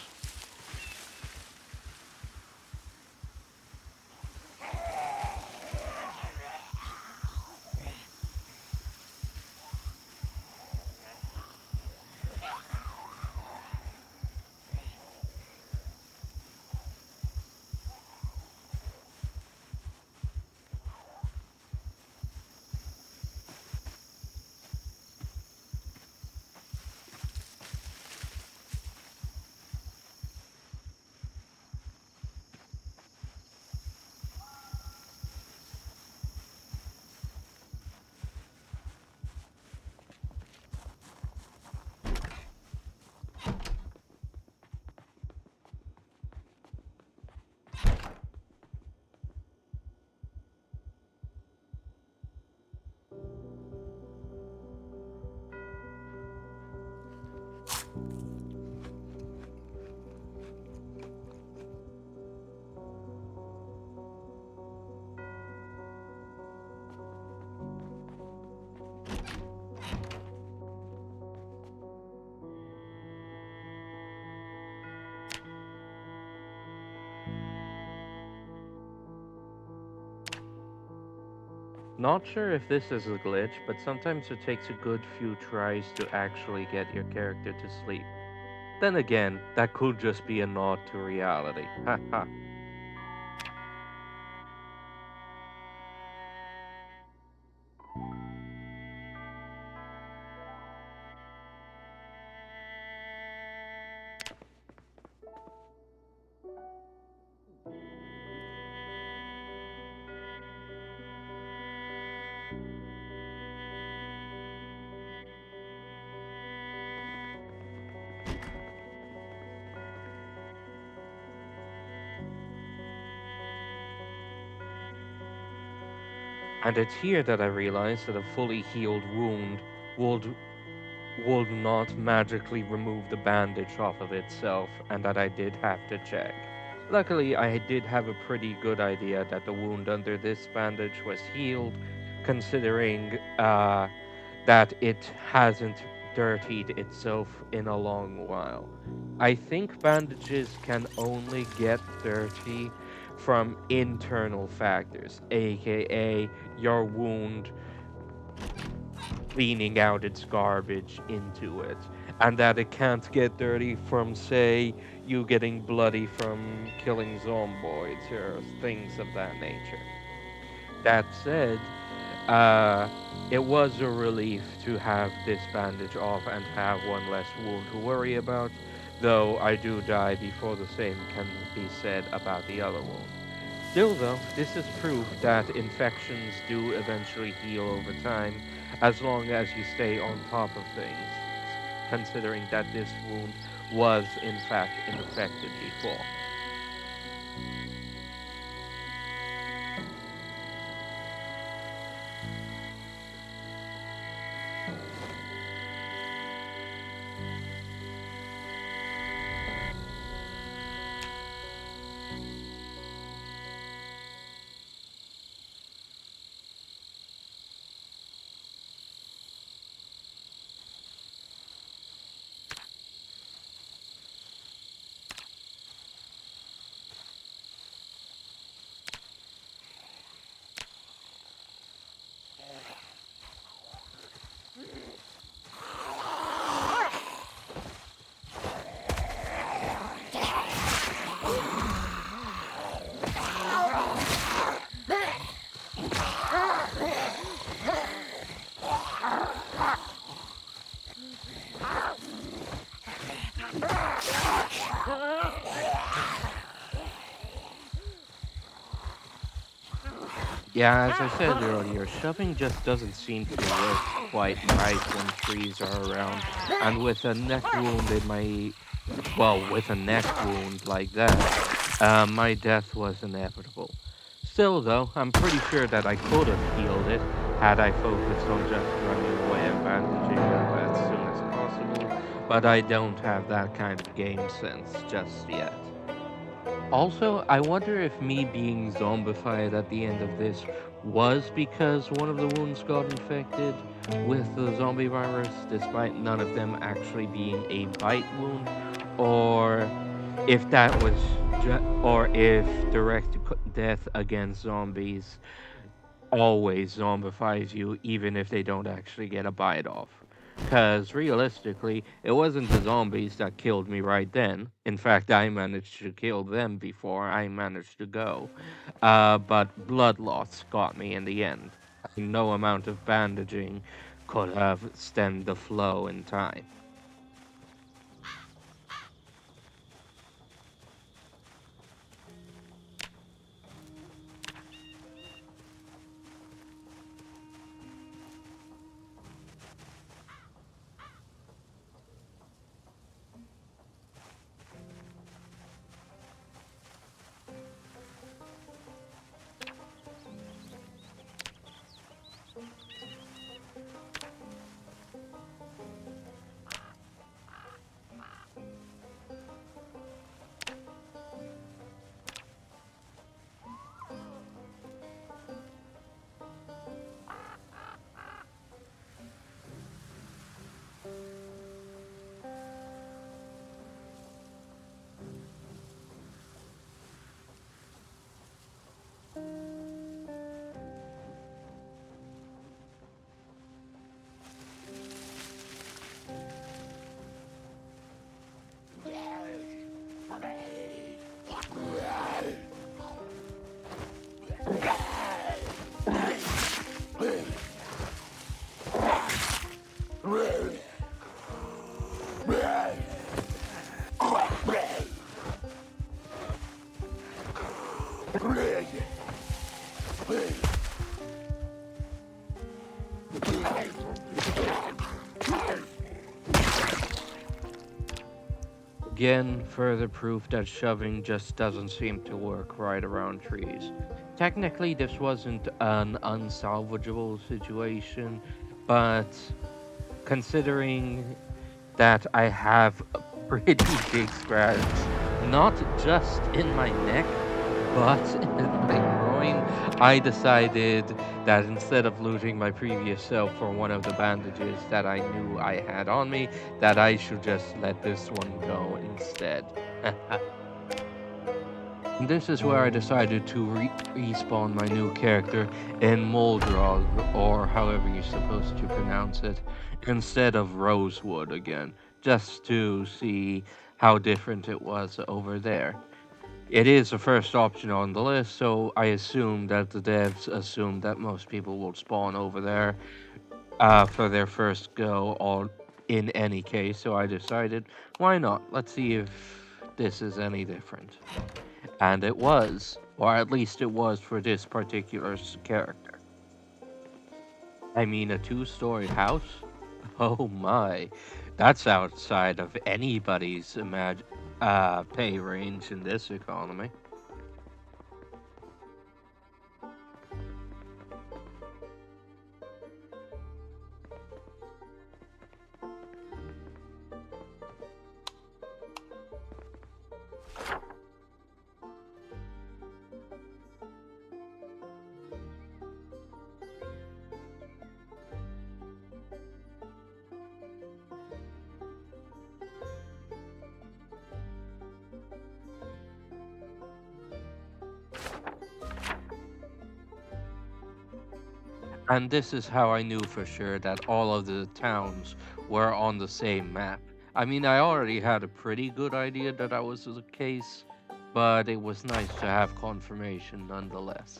Not sure if this is a glitch, but sometimes it takes a good few tries to actually get your character to sleep. Then again, that could just be a nod to reality. Haha. And it's here that I realize that a fully healed wound would would not magically remove the bandage off of itself, and that I did have to check. Luckily, I did have a pretty good idea that the wound under this bandage was healed, considering that it hasn't dirtied itself in a long while. I think bandages can only get dirty from internal factors, aka your wound cleaning out its garbage into it, and that it can't get dirty from, say, you getting bloody from killing zomboids or things of that nature. That said, uh, it was a relief to have this bandage off and have one less wound to worry about, though I do die before the same can be said about the other wound. Still, though, this is proof that infections do eventually heal over time, as long as you stay on top of things, considering that this wound was in fact infected before. Yeah, as I said earlier, shoving just doesn't seem to work quite right when trees are around. And with a neck wound in my, well, with a neck wound like that, my death was inevitable. Still, though, I'm pretty sure that I could have healed it had I focused on just running away and bandaging up as soon as possible, but I don't have that kind of game sense just yet. Also, I wonder if me being zombified at the end of this was because one of the wounds got infected with the zombie virus, despite none of them actually being a bite wound, or if that was or if direct death against zombies always zombifies you, even if they don't actually get a bite off. Because realistically, it wasn't the zombies that killed me right then. In fact, I managed to kill them before I managed to go. But blood loss got me in the end. No amount of bandaging could have stemmed the flow in time. Again, further proof that shoving just doesn't seem to work right around trees. Technically, this wasn't an unsalvageable situation, but considering that I have a pretty big scratch, not just in my neck, but in my groin, I decided that instead of looting my previous self for one of the bandages that I knew I had on me, that I should just let this one go instead. And this is where I decided to respawn my new character in Moldrog, or however you're supposed to pronounce it, instead of Rosewood again, just to see how different it was over there. It is the first option on the list, so I assume that the devs assume that most people will spawn over there for their first go on in any case, so I decided, why not? Let's see if this is any different. And it was, or at least it was for this particular character. I mean, a two-story house? Oh my, that's outside of anybody's pay range in this economy. And this is how I knew for sure that all of the towns were on the same map. I mean, I already had a pretty good idea that that was the case, but it was nice to have confirmation nonetheless.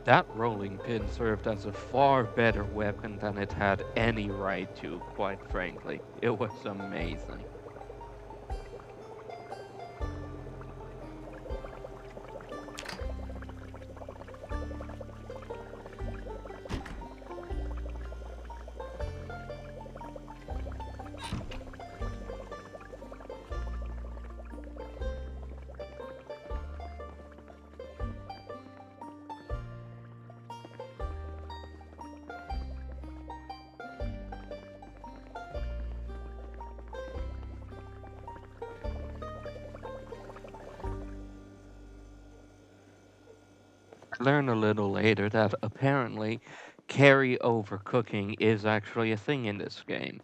That rolling pin served as a far better weapon than it had any right to, quite frankly. It was amazing. I learned a little later that apparently carry-over cooking is actually a thing in this game.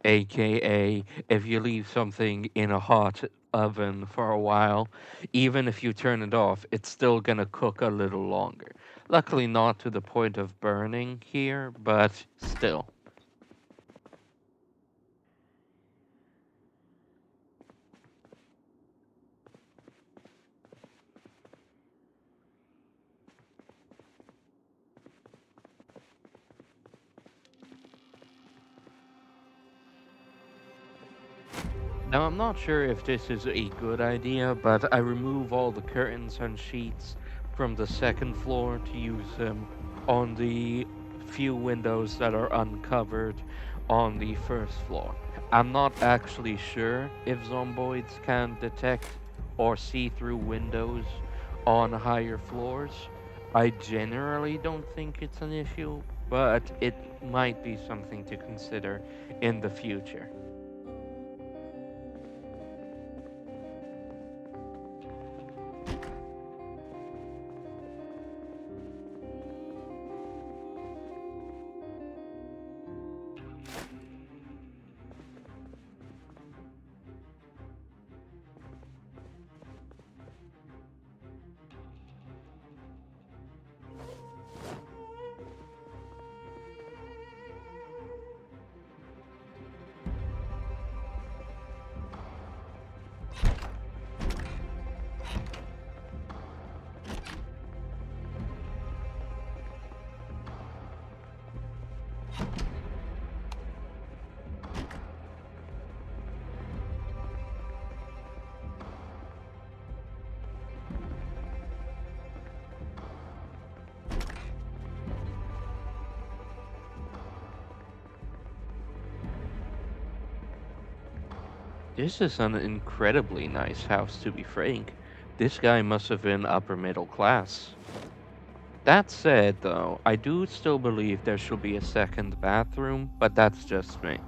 AKA, if you leave something in a hot oven for a while, even if you turn it off, it's still gonna cook a little longer. Luckily, not to the point of burning here, but still. Now, I'm not sure if this is a good idea, but I remove all the curtains and sheets from the second floor to use them on the few windows that are uncovered on the first floor. I'm not actually sure if zomboids can detect or see through windows on higher floors. I generally don't think it's an issue, but it might be something to consider in the future. This is an incredibly nice house, to be frank. This guy must have been upper middle class. That said, though, I do still believe there should be a second bathroom, but that's just me.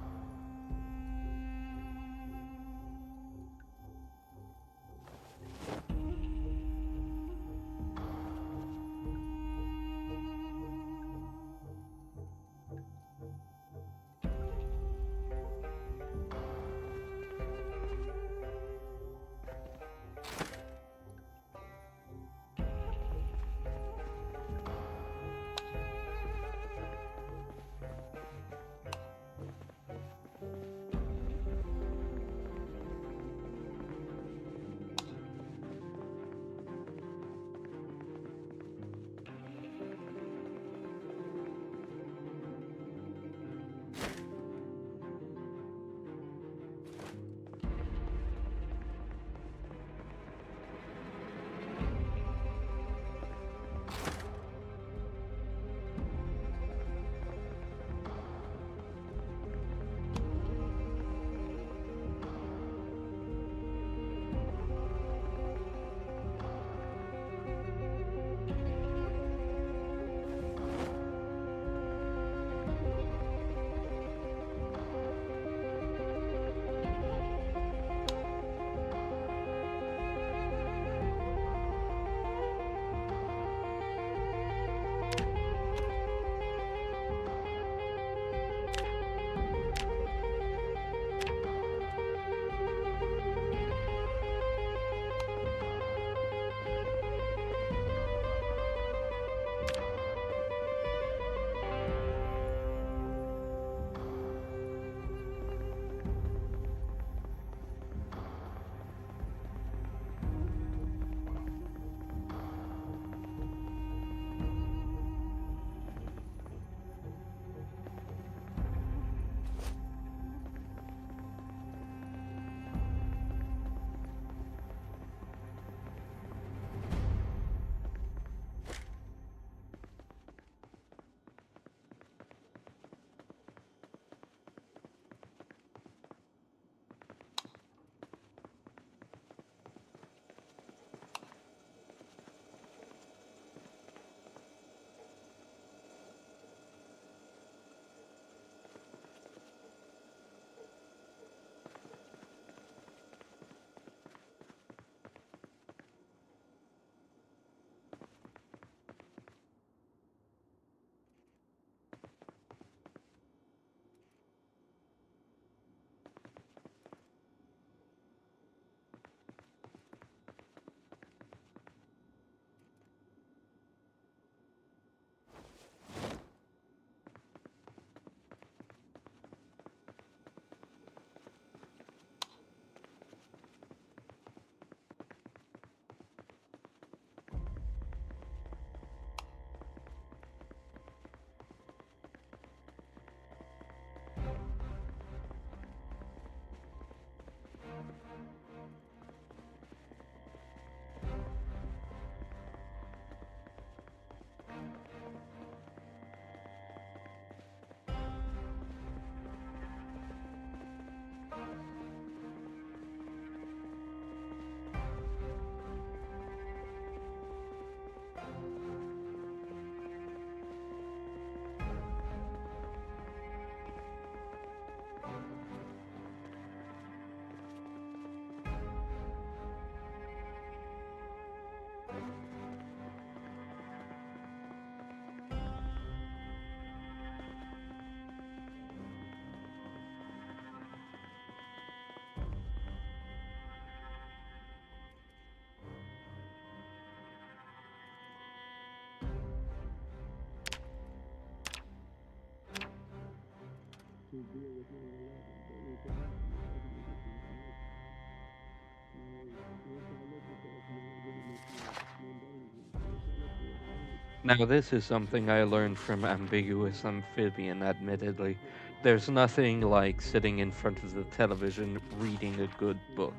Now, this is something I learned from Ambiguous Amphibian, admittedly. There's nothing like sitting in front of the television reading a good book.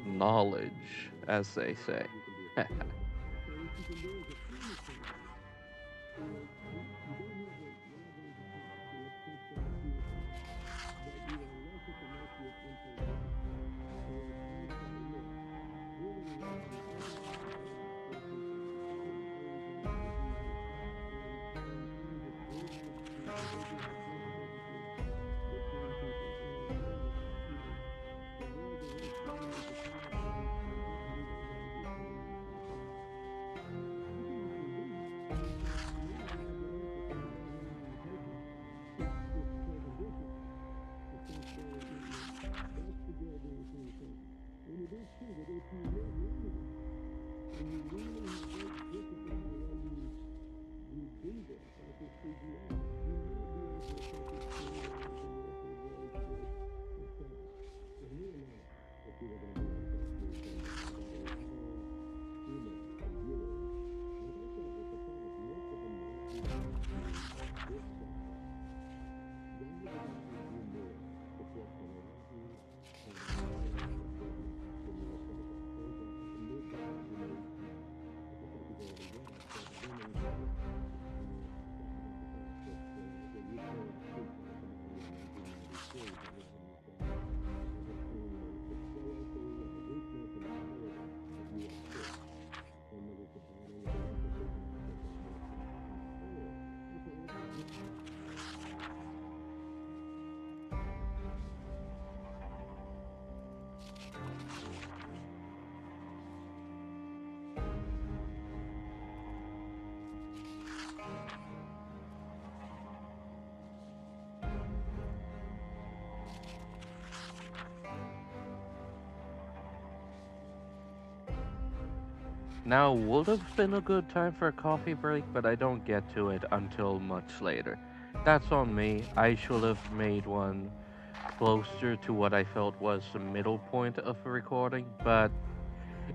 Knowledge, as they say. Now would have been a good time for a coffee break, but I don't get to it until much later. That's on me. I should have made one closer to what I felt was the middle point of a recording, but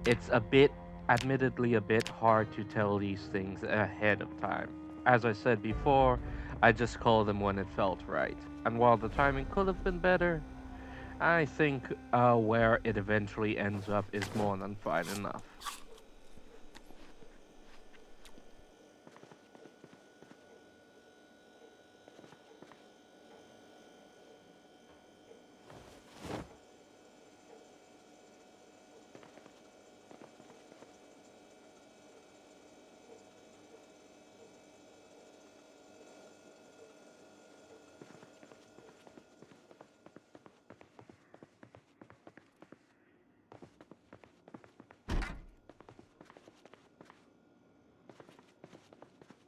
it's a bit, admittedly, a bit hard to tell these things ahead of time. As I said before, I just called them when it felt right. And while the timing could have been better, I think where it eventually ends up is more than fine enough.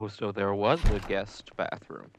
So there was a guest bathroom.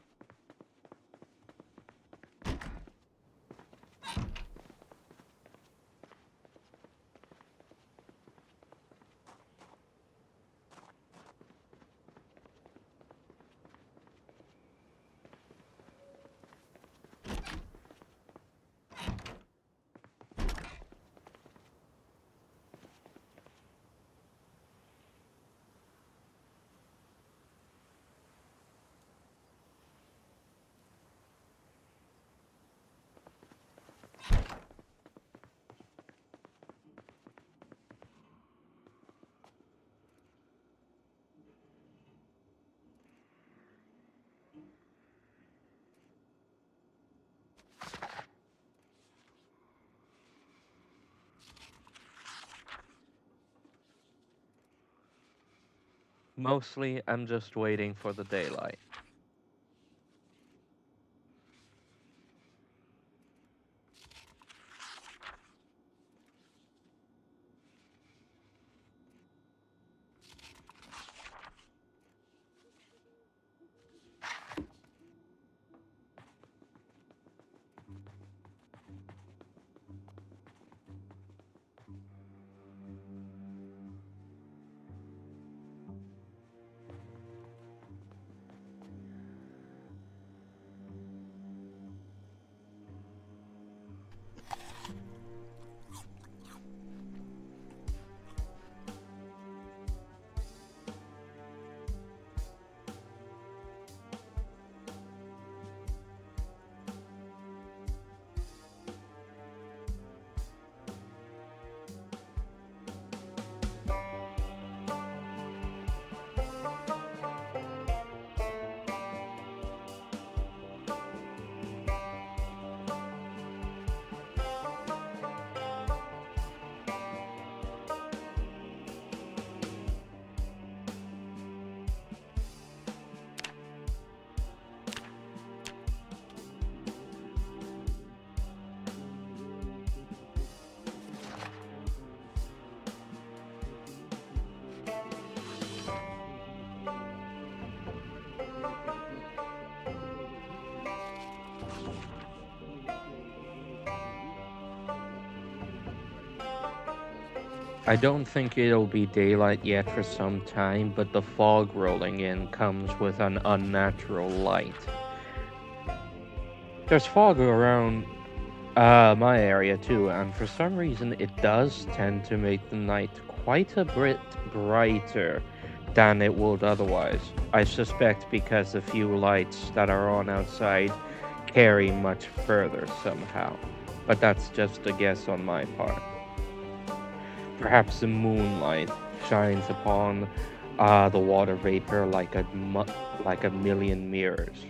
Mostly, I'm just waiting for the daylight. I don't think it'll be daylight yet for some time, but the fog rolling in comes with an unnatural light. There's fog around my area too, and for some reason it does tend to make the night quite a bit brighter than it would otherwise. I suspect because the few lights that are on outside carry much further somehow. But that's just a guess on my part. Perhaps the moonlight shines upon the water vapor like like a million mirrors.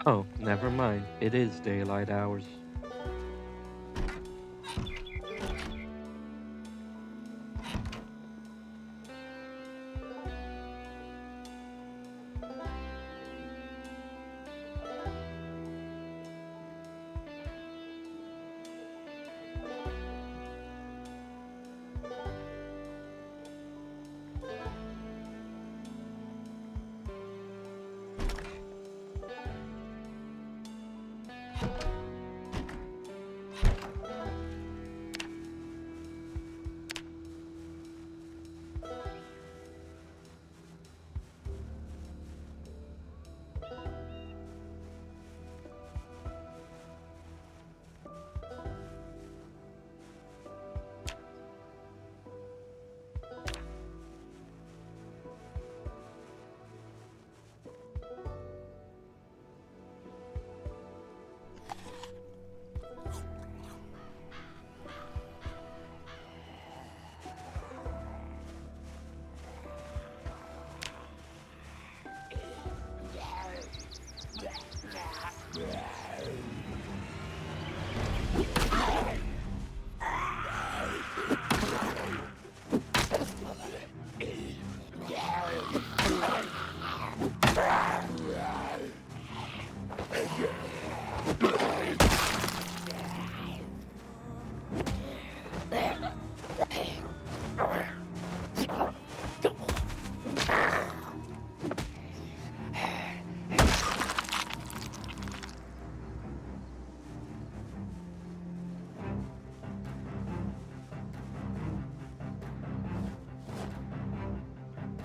Oh, never mind. It is daylight hours.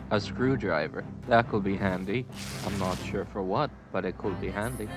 A screwdriver. That could be handy. I'm not sure for what, but it could be handy.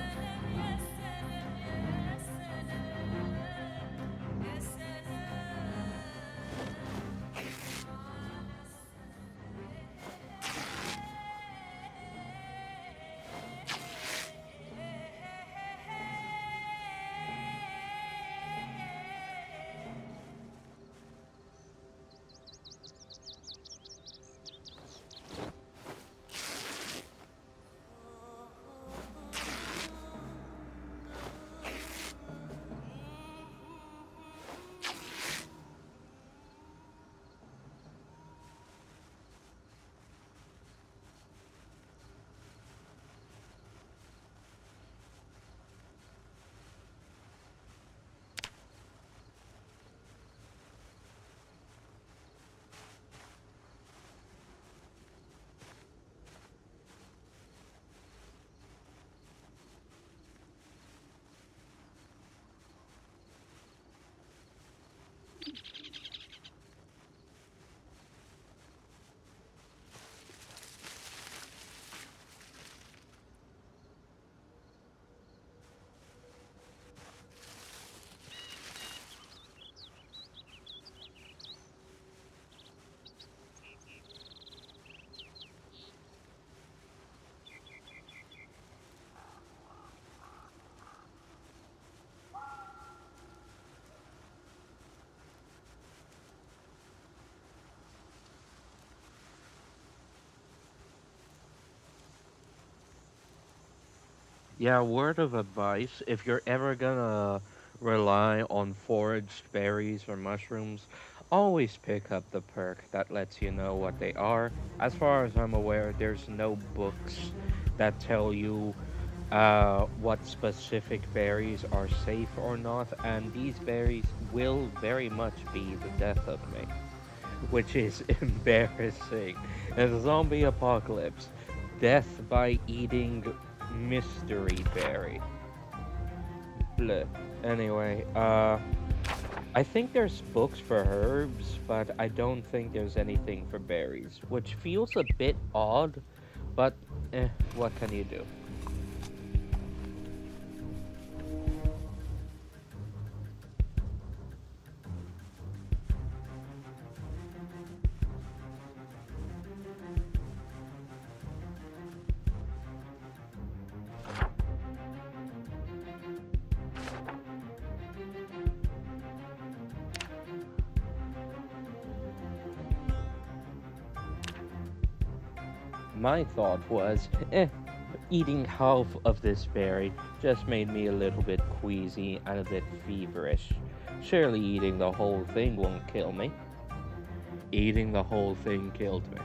Yeah, word of advice, if you're ever gonna rely on foraged berries or mushrooms, always pick up the perk that lets you know what they are. As far as I'm aware, there's no books that tell you what specific berries are safe or not, and these berries will very much be the death of me, which is embarrassing. In a zombie apocalypse, death by eating mystery berry. Bleh. Anyway, I think there's books for herbs, but I don't think there's anything for berries, which feels a bit odd, but what can you do? My thought was, eating half of this berry just made me a little bit queasy and a bit feverish. Surely eating the whole thing won't kill me. Eating the whole thing killed me.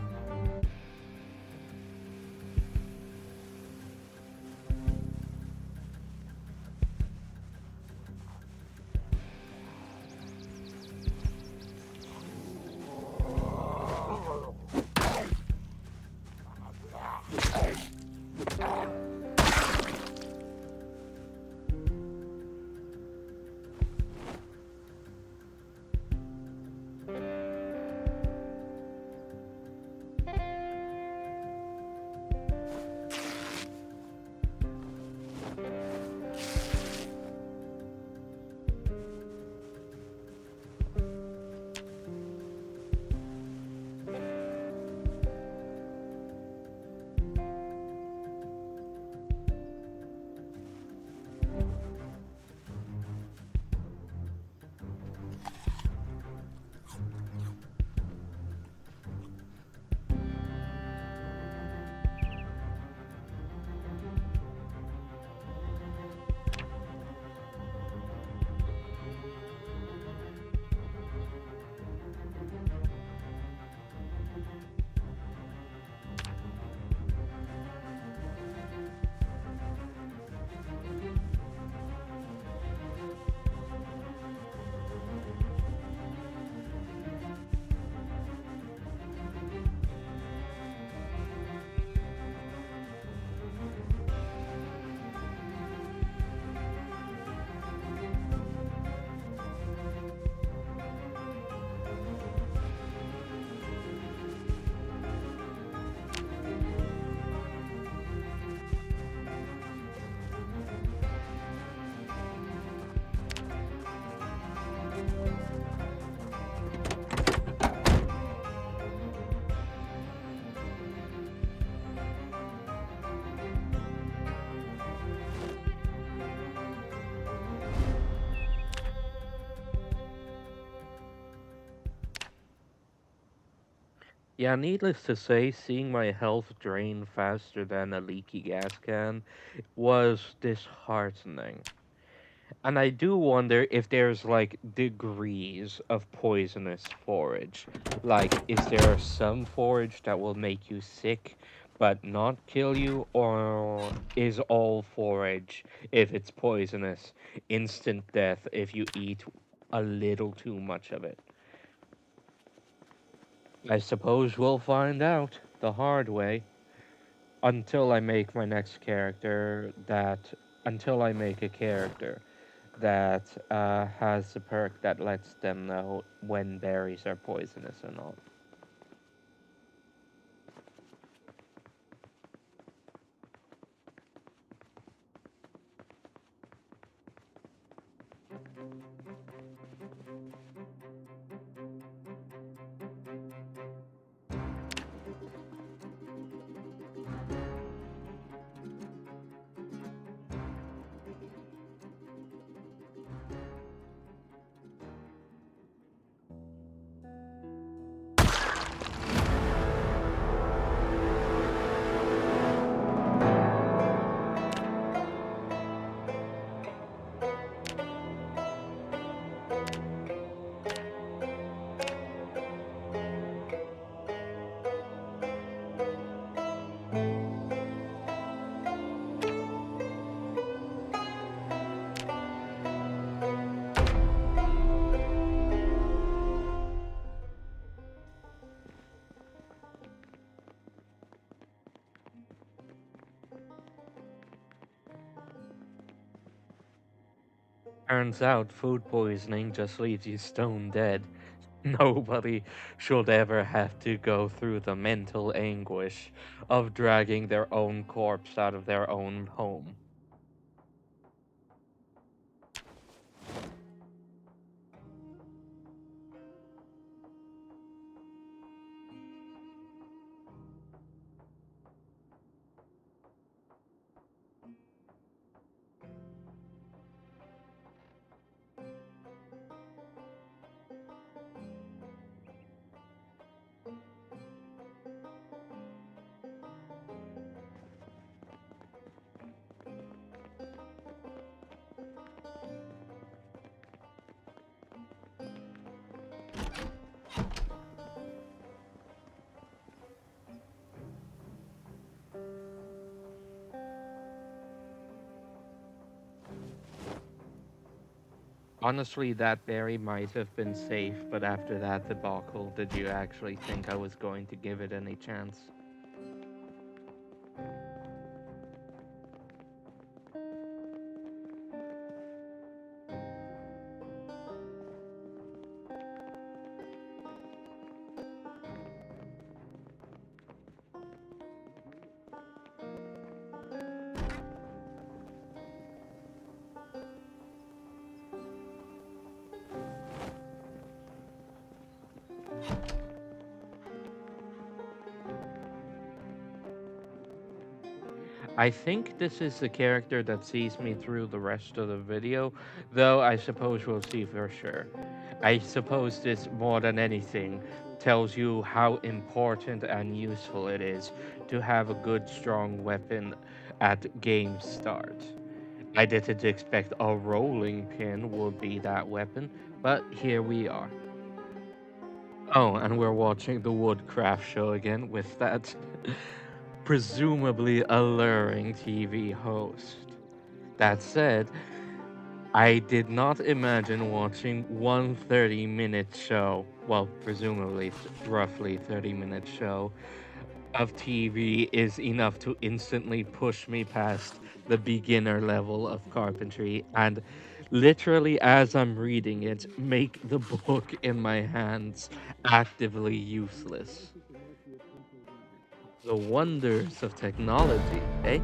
Yeah, needless to say, seeing my health drain faster than a leaky gas can was disheartening. And I do wonder if there's like degrees of poisonous forage. Like, is there some forage that will make you sick but not kill you? Or is all forage, if it's poisonous, instant death if you eat a little too much of it? I suppose we'll find out the hard way until I make my next character that. Until I make a character that has a perk that lets them know when berries are poisonous or not. Turns out food poisoning just leaves you stone dead. Nobody should ever have to go through the mental anguish of dragging their own corpse out of their own home. Honestly, that berry might have been safe, but after that debacle, did you actually think I was going to give it any chance? I think this is the character that sees me through the rest of the video, though I suppose we'll see for sure. I suppose this, more than anything, tells you how important and useful it is to have a good, strong weapon at game start. I didn't expect a rolling pin would be that weapon, but here we are. Oh, and we're watching the Woodcraft show again with that presumably alluring TV host. That said, I did not imagine watching one 30-minute show, well, presumably roughly 30-minute show of TV is enough to instantly push me past the beginner level of carpentry and literally as I'm reading it, make the book in my hands actively useless. The wonders of technology, eh?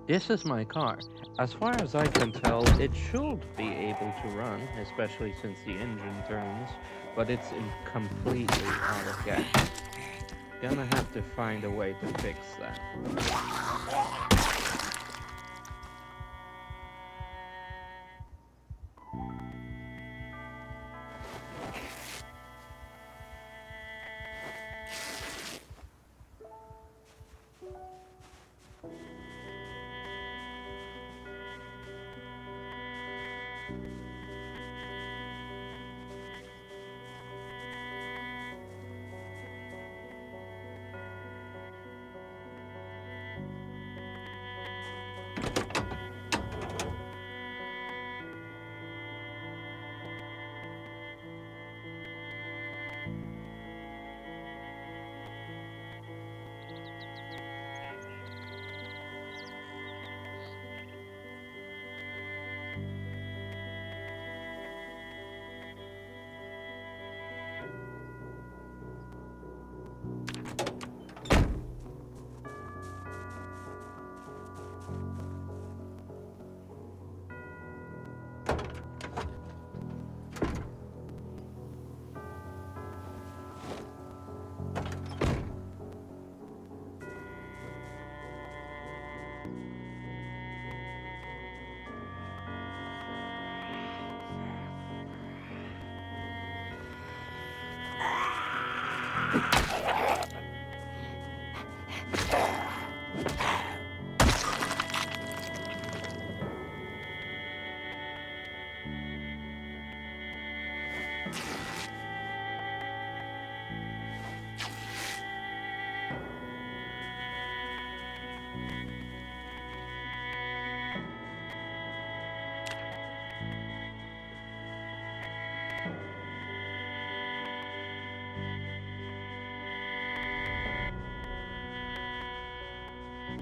This is my car. As far as I can tell, it should be able to run, especially since the engine turns, but it's completely out of gas. Gonna have to find a way to fix that.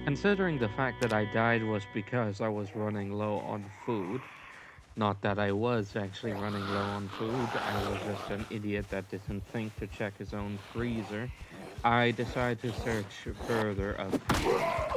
Considering the fact that I died was because I was running low on food, not that I was actually running low on food, I was just an idiot that didn't think to check his own freezer, I decided to search further up here.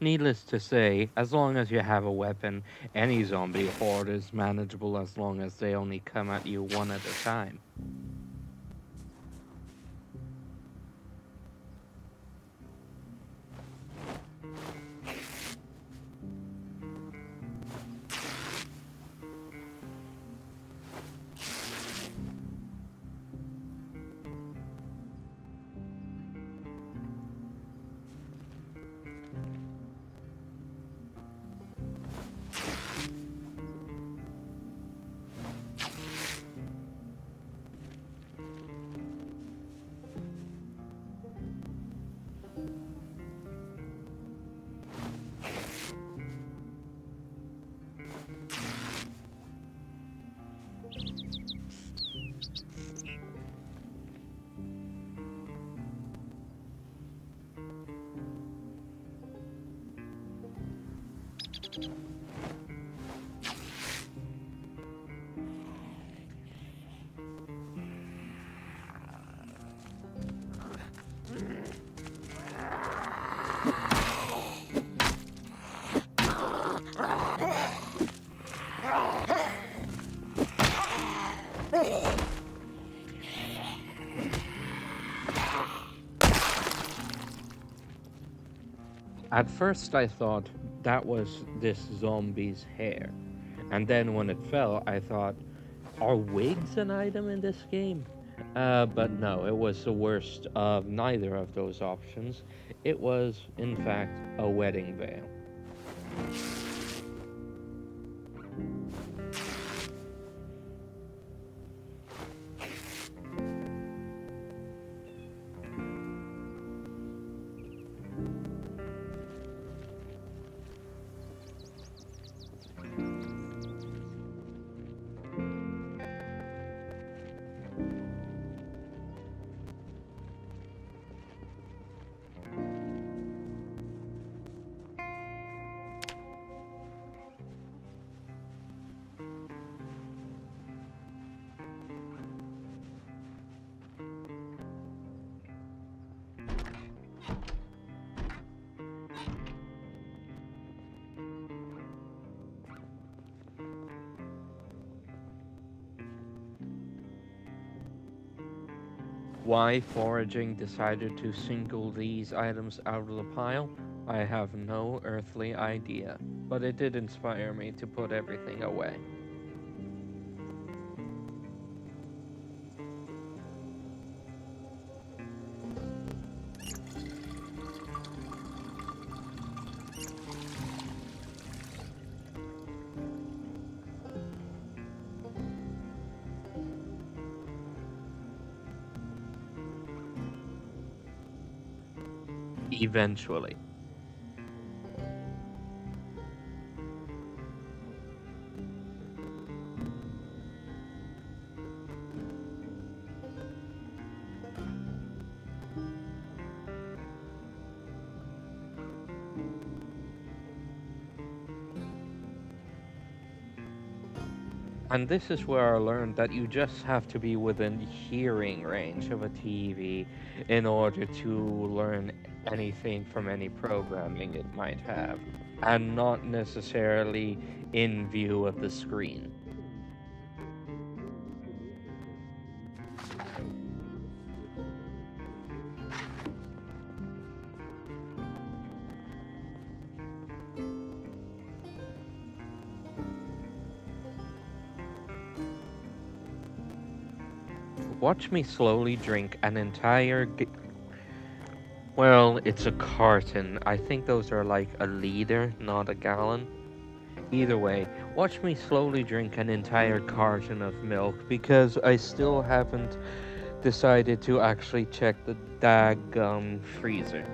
Needless to say, as long as you have a weapon, any zombie horde is manageable as long as they only come at you one at a time. At first, I thought that was this zombie's hair. And then when it fell, I thought, are wigs an item in this game? But no, it was the worst of neither of those options. It was, in fact, a wedding veil. Why foraging decided to single these items out of the pile, I have no earthly idea, but it did inspire me to put everything away. Eventually. And this is where I learned that you just have to be within hearing range of a TV in order to learn anything from any programming it might have, and not necessarily in view of the screen. Watch me slowly drink an entire. Well, it's a carton. I think those are like a liter, not a gallon. Either way, watch me slowly drink an entire carton of milk because I still haven't decided to actually check the daggum freezer.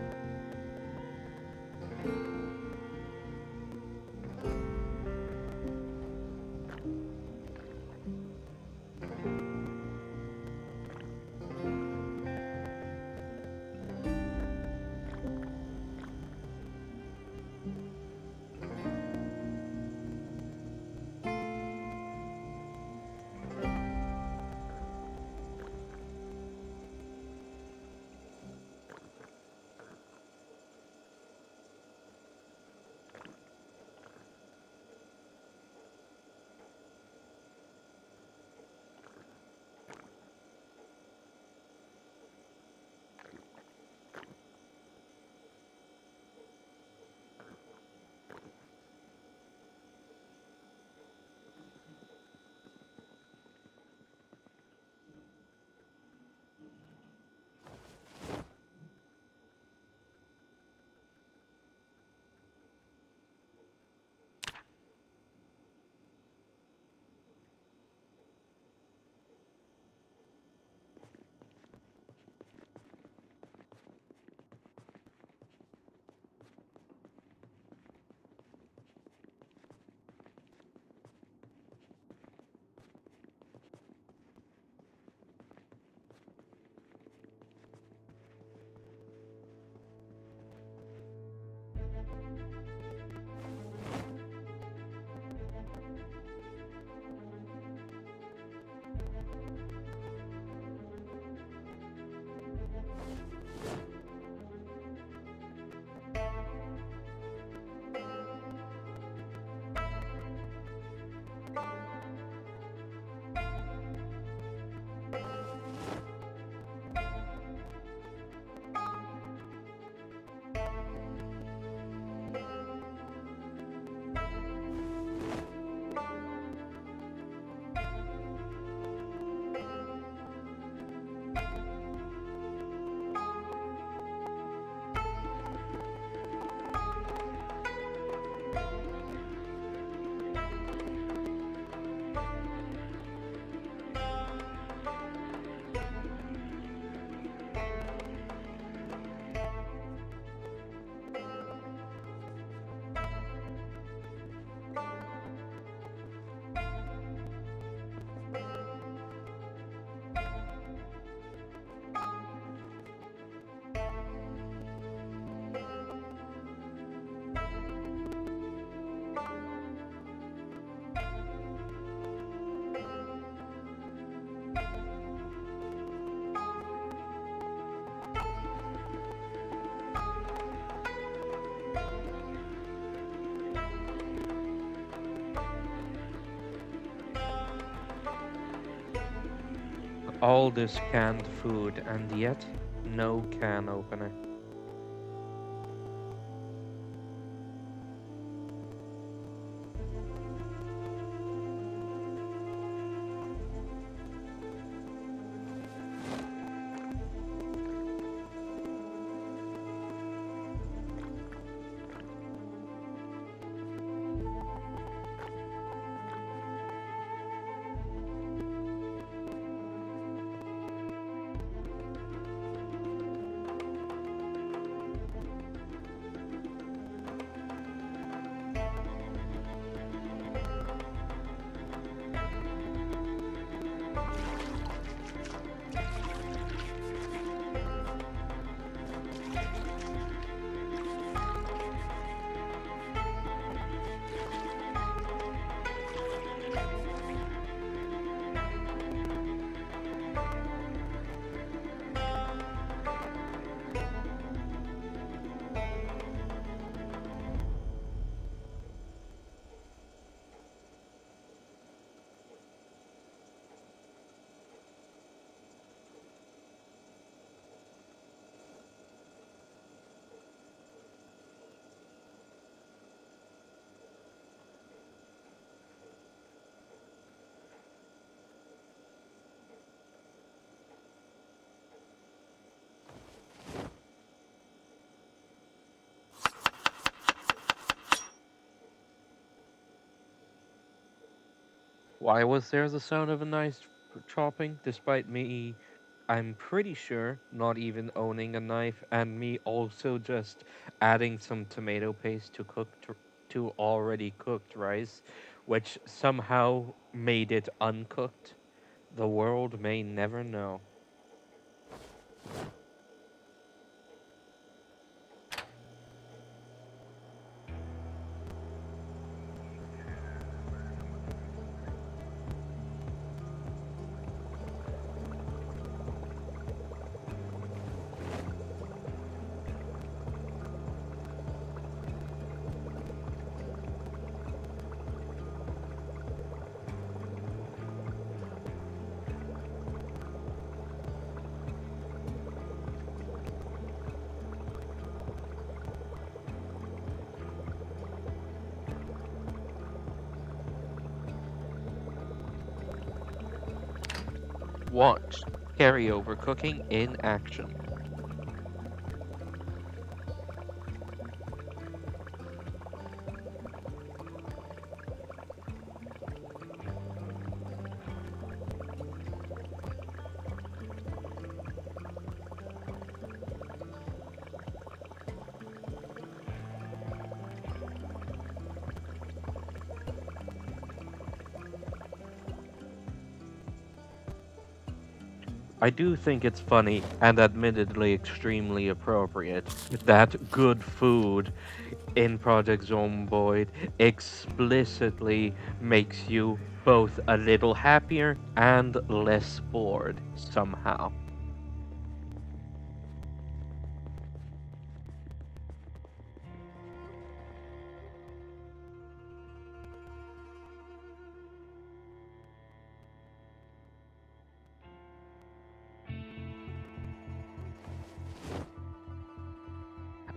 all this canned food and yet no can opener. Why was there the sound of a knife chopping, despite me, I'm pretty sure, not even owning a knife, and me also just adding some tomato paste to already cooked rice, which somehow made it uncooked? The world may never know. Watch carryover cooking in action. I do think it's funny and admittedly extremely appropriate that good food in Project Zomboid explicitly makes you both a little happier and less bored somehow.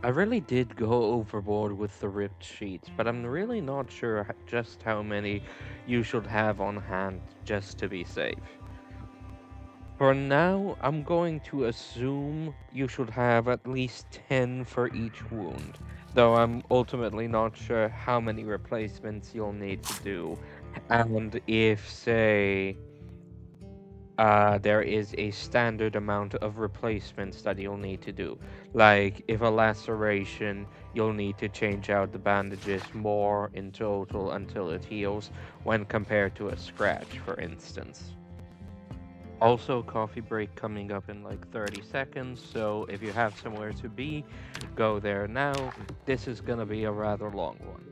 I really did go overboard with the ripped sheets, but I'm really not sure just how many you should have on hand just to be safe. For now, I'm going to assume you should have at least 10 for each wound, though I'm ultimately not sure how many replacements you'll need to do. And if, say, there is a standard amount of replacements that you'll need to do. Like, if a laceration, you'll need to change out the bandages more in total until it heals, when compared to a scratch, for instance. Also, coffee break coming up in like 30 seconds, so if you have somewhere to be, go there now. This is gonna be a rather long one.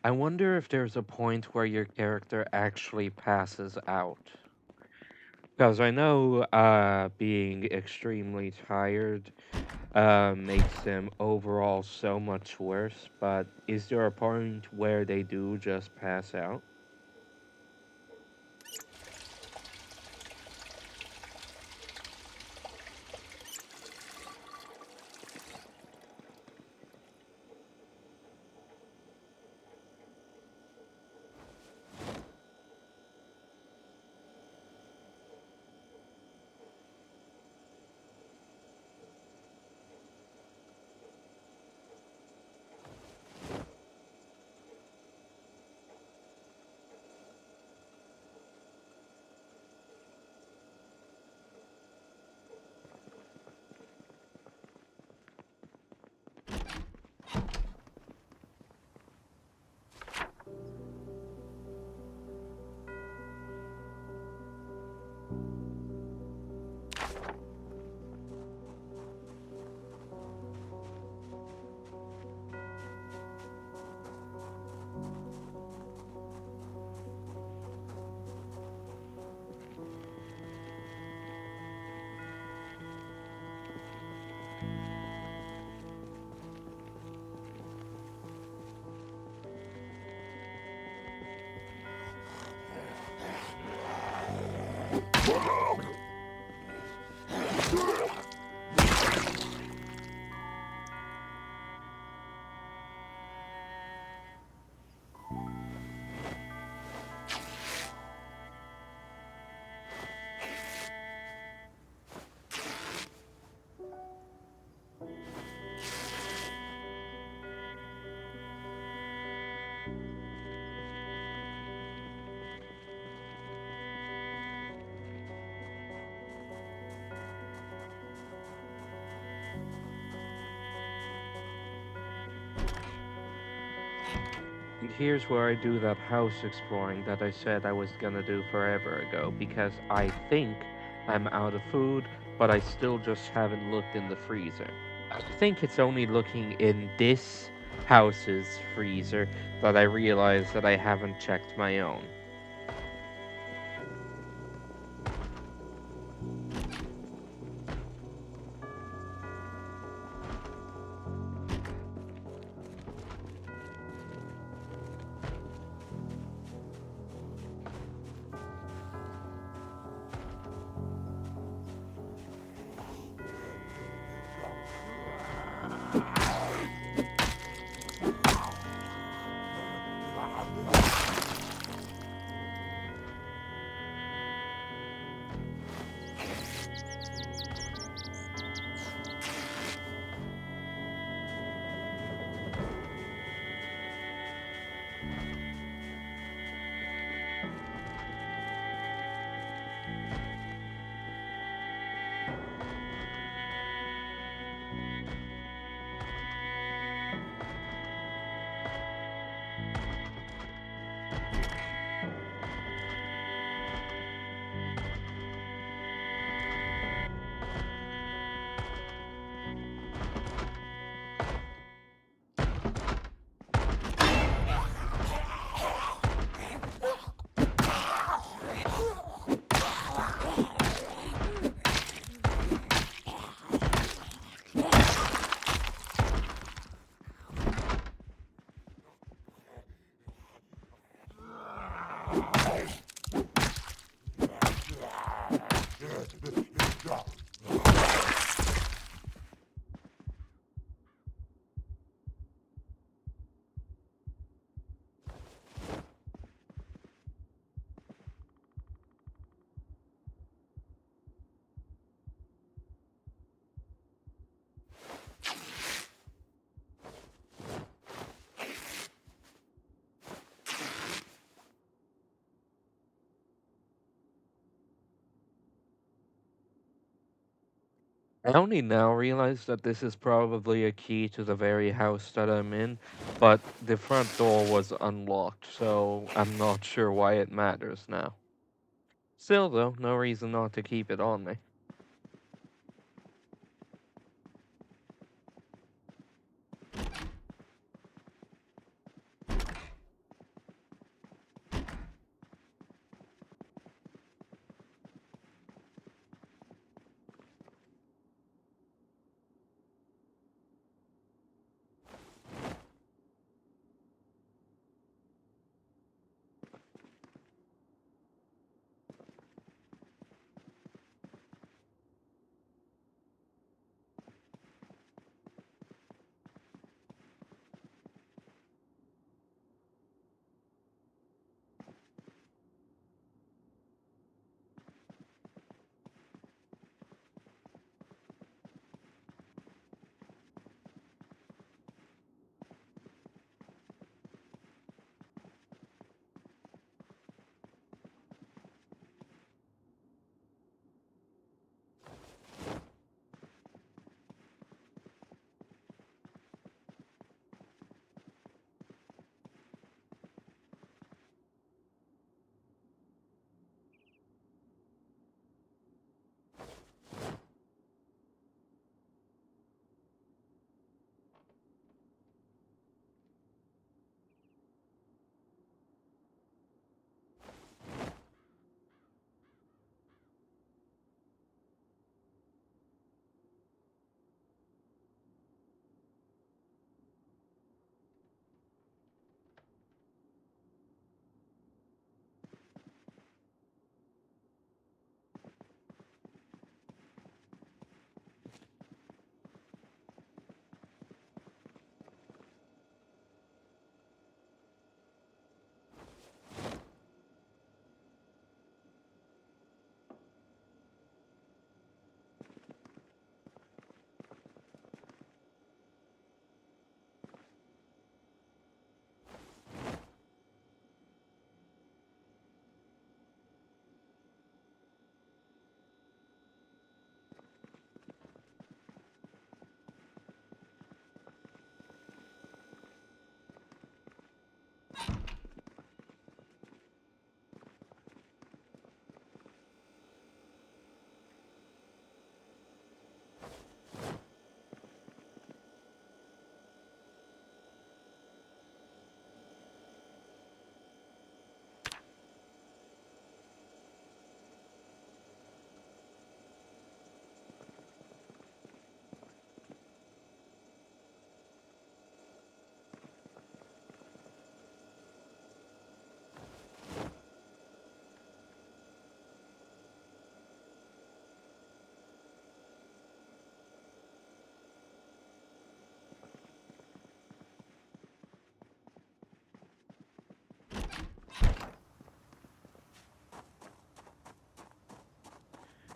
I wonder if there's a point where your character actually passes out. Because I know being extremely tired makes them overall so much worse, but is there a point where they do just pass out? And here's where I do that house exploring that I said I was gonna do forever ago, because I think I'm out of food, but I still just haven't looked in the freezer. I think it's only looking in this house's freezer that I realize that I haven't checked my own. I only now realize that this is probably a key to the very house that I'm in, but the front door was unlocked, so I'm not sure why it matters now. Still, though, no reason not to keep it on me.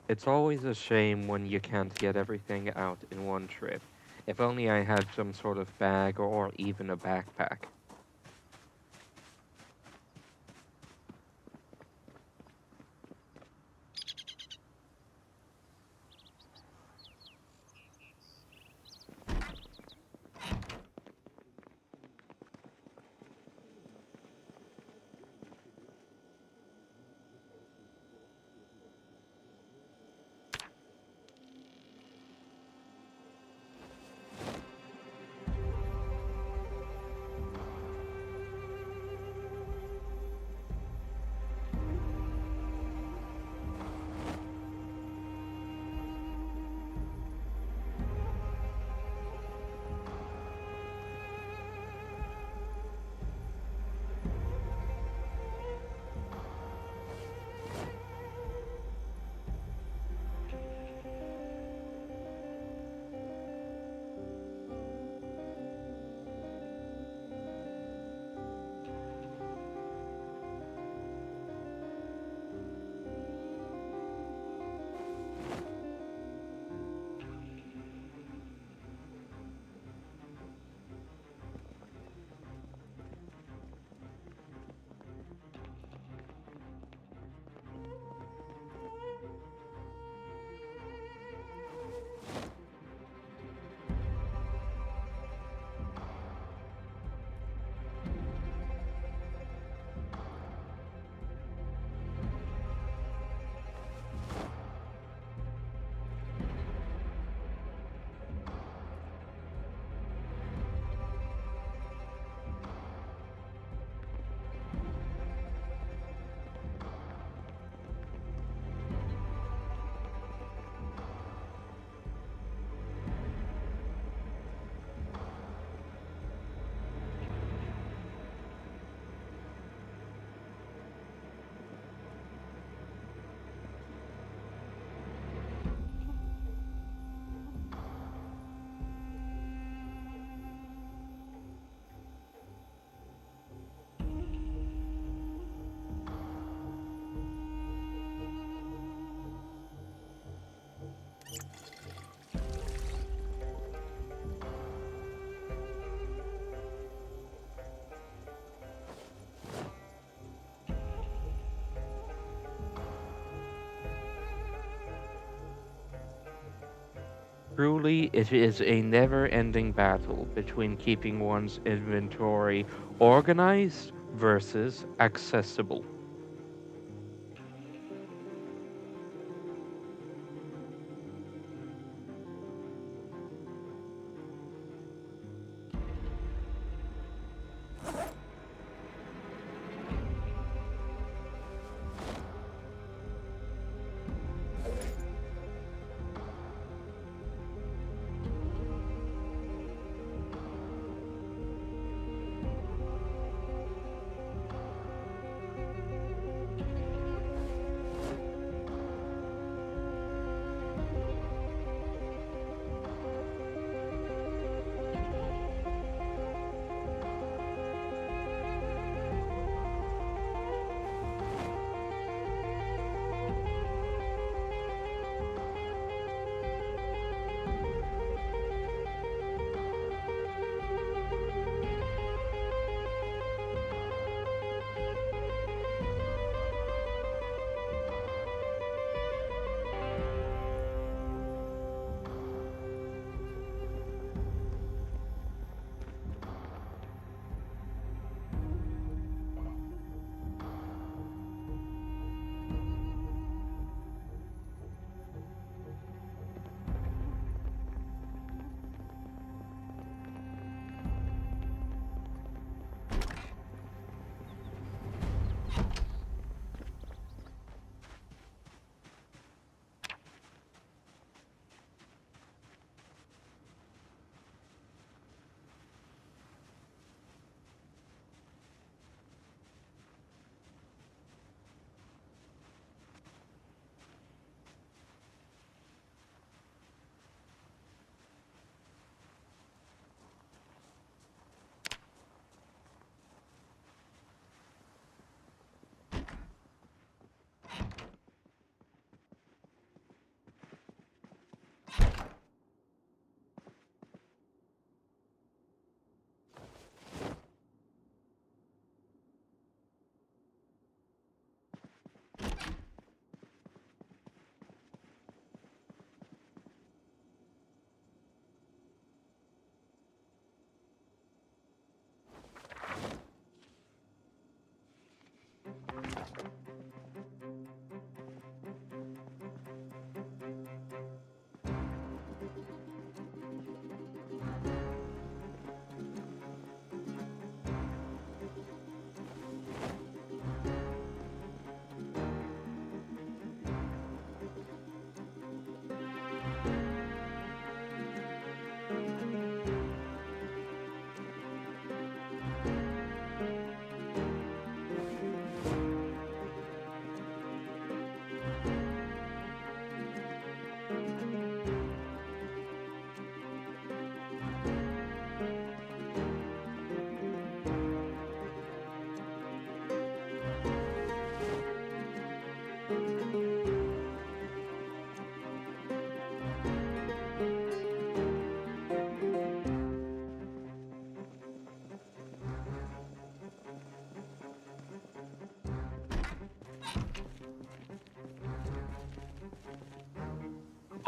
It's always a shame when you can't get everything out in one trip. If only I had some sort of bag or even a backpack. Truly, it is a never ending battle between keeping one's inventory organized versus accessible.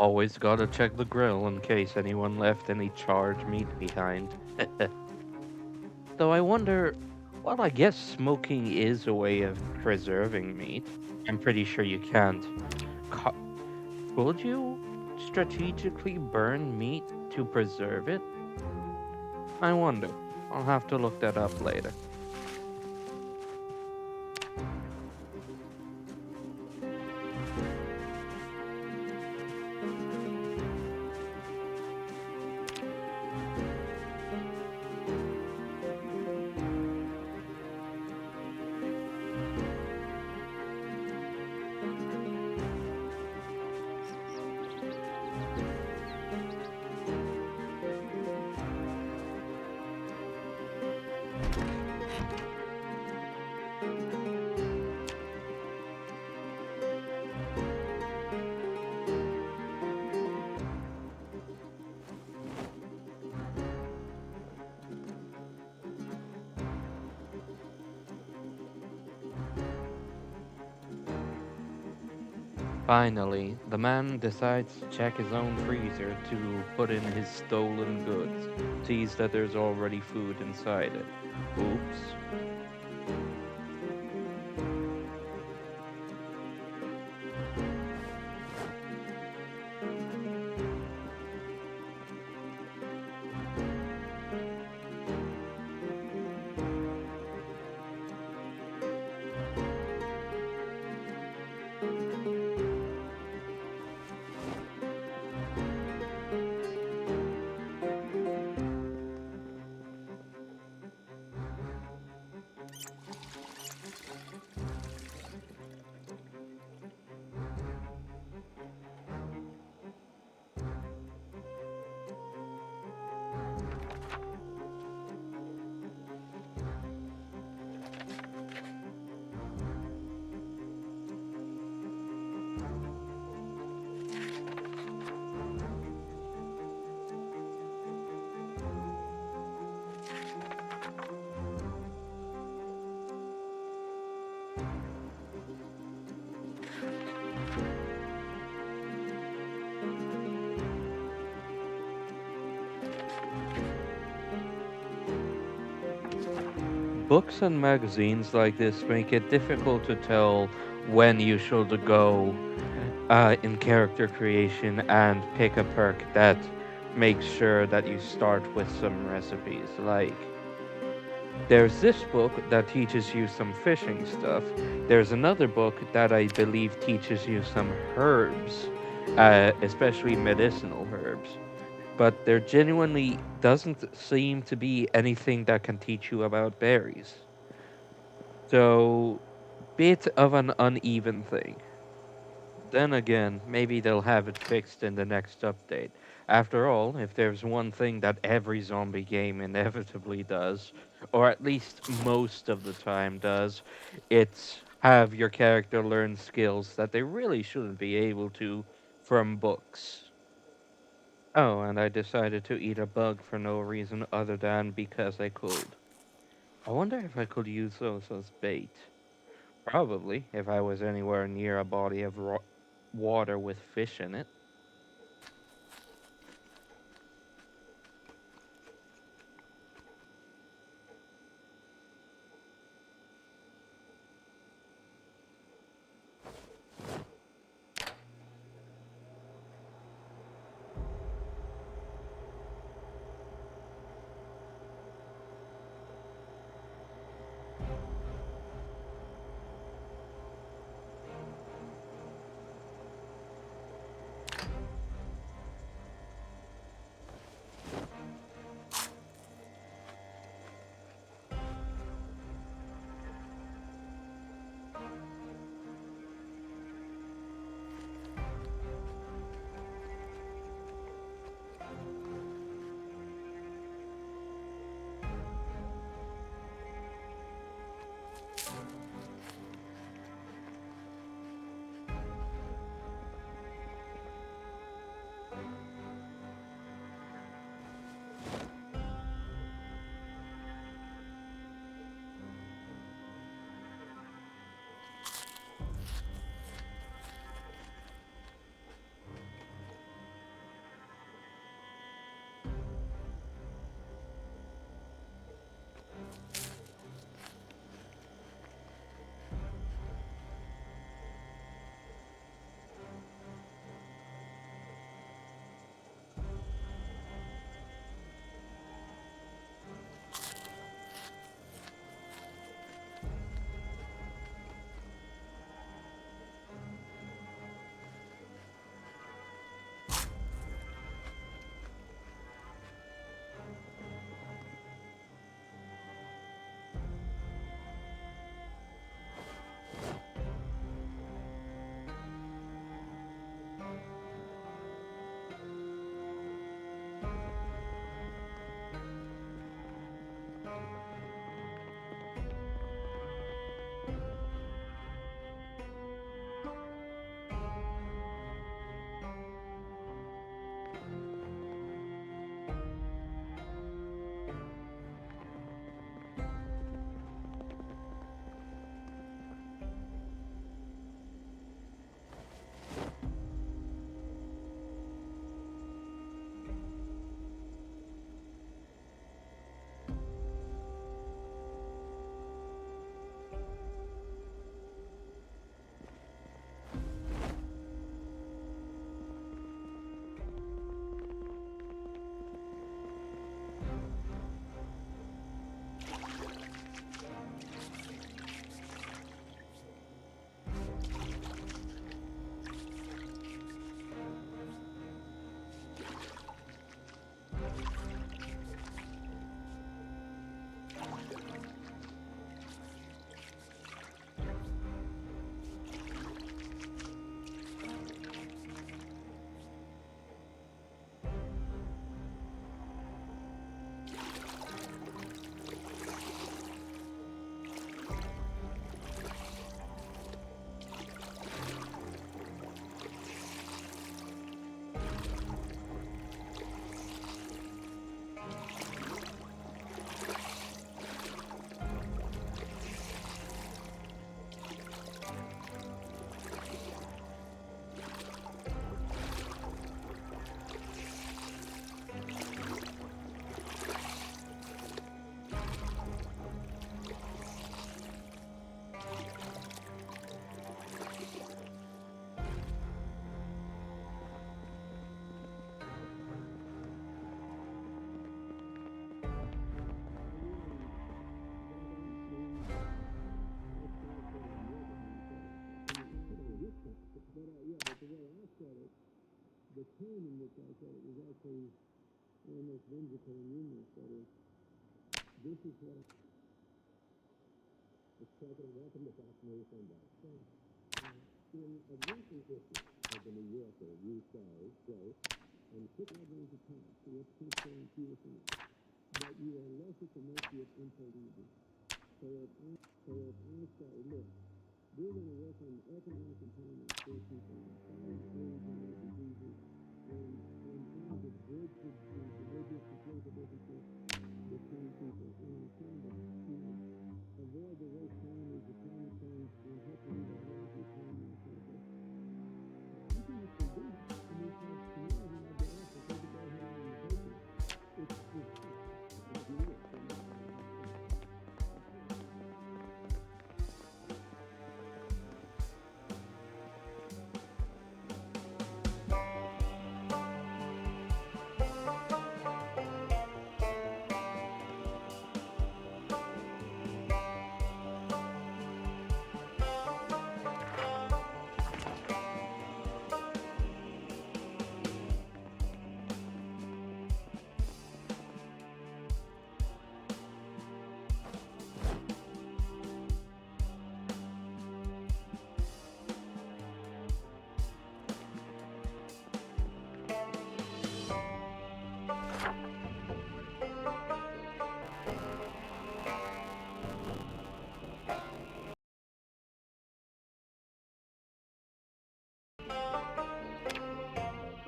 Always gotta check the grill in case anyone left any charred meat behind. Though I wonder, well, I guess smoking is a way of preserving meat. I'm pretty sure you can't. Co- Could you strategically burn meat to preserve it? I wonder. I'll have to look that up later. Finally, the man decides to check his own freezer to put in his stolen goods, sees that there's already food inside it. Oops. Books and magazines like this make it difficult to tell when you should go in character creation and pick a perk that makes sure that you start with some recipes. Like, there's this book that teaches you some fishing stuff. There's another book that I believe teaches you some herbs, especially medicinal herbs. But there genuinely doesn't seem to be anything that can teach you about berries. So, bit of an uneven thing. Then again, maybe they'll have it fixed in the next update. After all, if there's one thing that every zombie game inevitably does, or at least most of the time does, it's have your character learn skills that they really shouldn't be able to from books. Oh, and I decided to eat a bug for no reason other than because I could. I wonder if I could use those as bait. Probably, if I was anywhere near a body of water with fish in it.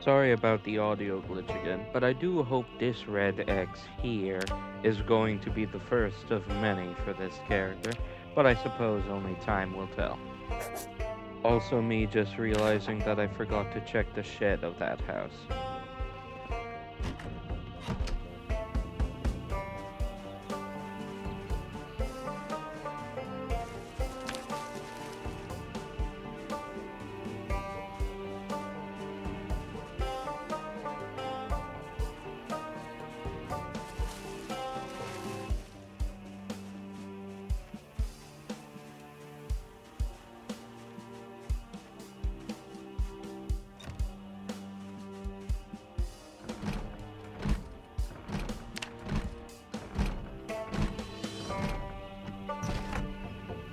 Sorry about the audio glitch again, but I do hope this red X here is going to be the first of many for this character, but I suppose only time will tell. Also, me just realizing that I forgot to check the shed of that house.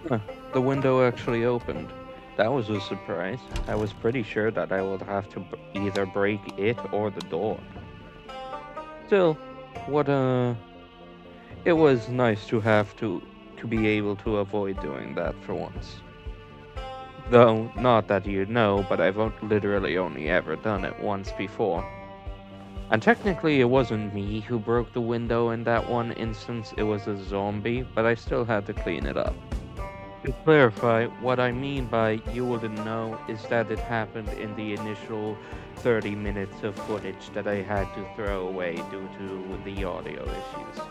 Huh, the window actually opened. That was a surprise. I was pretty sure that I would have to either break it or the door. Still, what it was nice to have to be able to avoid doing that for once. Though, not that you know, but I've literally only ever done it once before. And technically, it wasn't me who broke the window in that one instance, it was a zombie, but I still had to clean it up. To clarify, what I mean by you wouldn't know is that it happened in the initial 30 minutes of footage that I had to throw away due to the audio issues.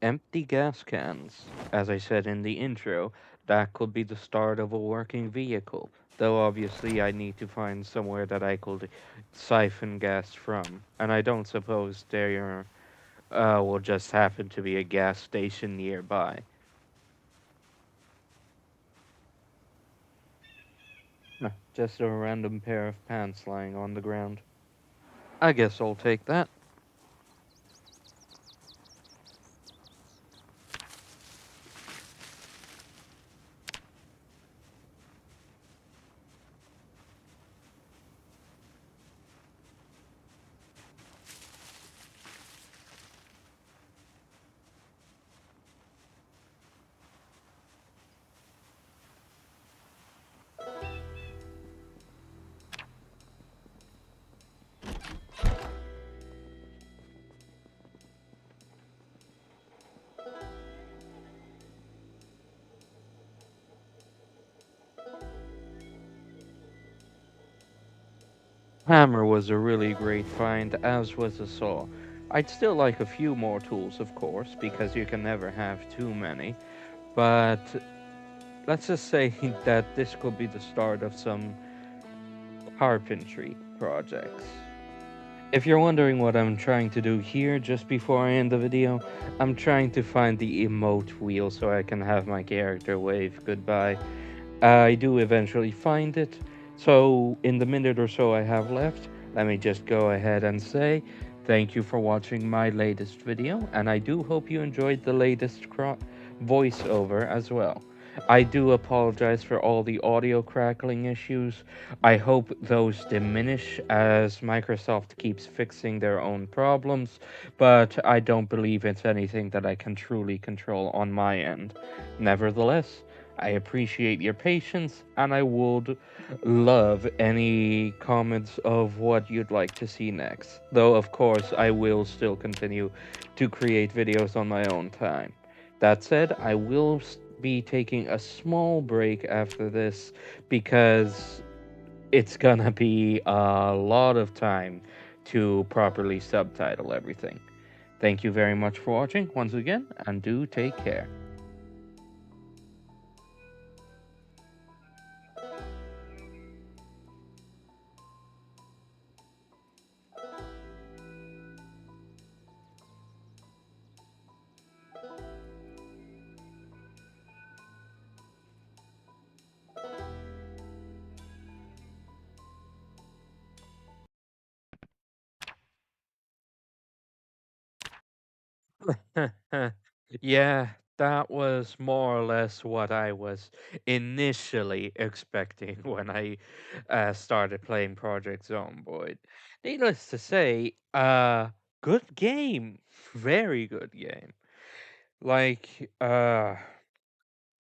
Empty gas cans. As I said in the intro, that could be the start of a working vehicle. Though obviously I need to find somewhere that I could siphon gas from. And I don't suppose there will just happen to be a gas station nearby. Just a random pair of pants lying on the ground. I guess I'll take that. Hammer was a really great find, as was a saw. I'd still like a few more tools, of course, because you can never have too many. But let's just say that this could be the start of some carpentry projects. If you're wondering what I'm trying to do here just before I end the video, I'm trying to find the emote wheel so I can have my character wave goodbye. I do eventually find it, so in the minute or so I have left, let me just go ahead and say thank you for watching my latest video, and I do hope you enjoyed the latest voiceover as well. I do apologize for all the audio crackling issues. I hope those diminish as Microsoft keeps fixing their own problems, but I don't believe it's anything that I can truly control on my end. Nevertheless, I appreciate your patience, and I would love any comments of what you'd like to see next. Though, of course, I will still continue to create videos on my own time. That said, I will be taking a small break after this because it's gonna be a lot of time to properly subtitle everything. Thank you very much for watching once again, and do take care. Yeah, that was more or less what I was initially expecting when I started playing Project Zomboid. Needless to say, good game. Very good game. Like,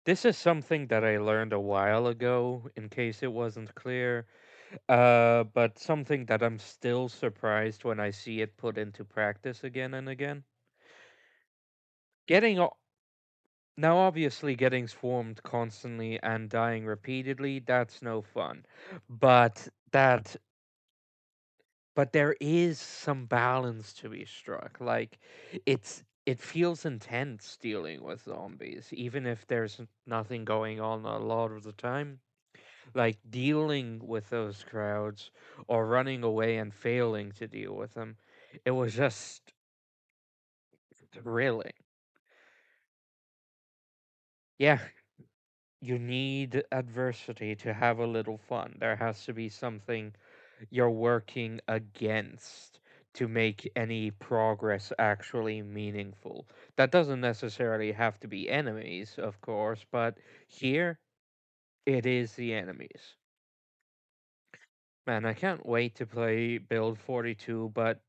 this is something that I learned a while ago, in case it wasn't clear. But something that I'm still surprised when I see it put into practice again and again. Getting Now, obviously, getting swarmed constantly and dying repeatedly, that's no fun. But that but there is some balance to be struck. Like it feels intense dealing with zombies, even if there's nothing going on a lot of the time. Like dealing with those crowds or running away and failing to deal with them. It was just thrilling. Yeah, you need adversity to have a little fun. There has to be something you're working against to make any progress actually meaningful. That doesn't necessarily have to be enemies, of course, but here it is the enemies. Man, I can't wait to play Build 42, but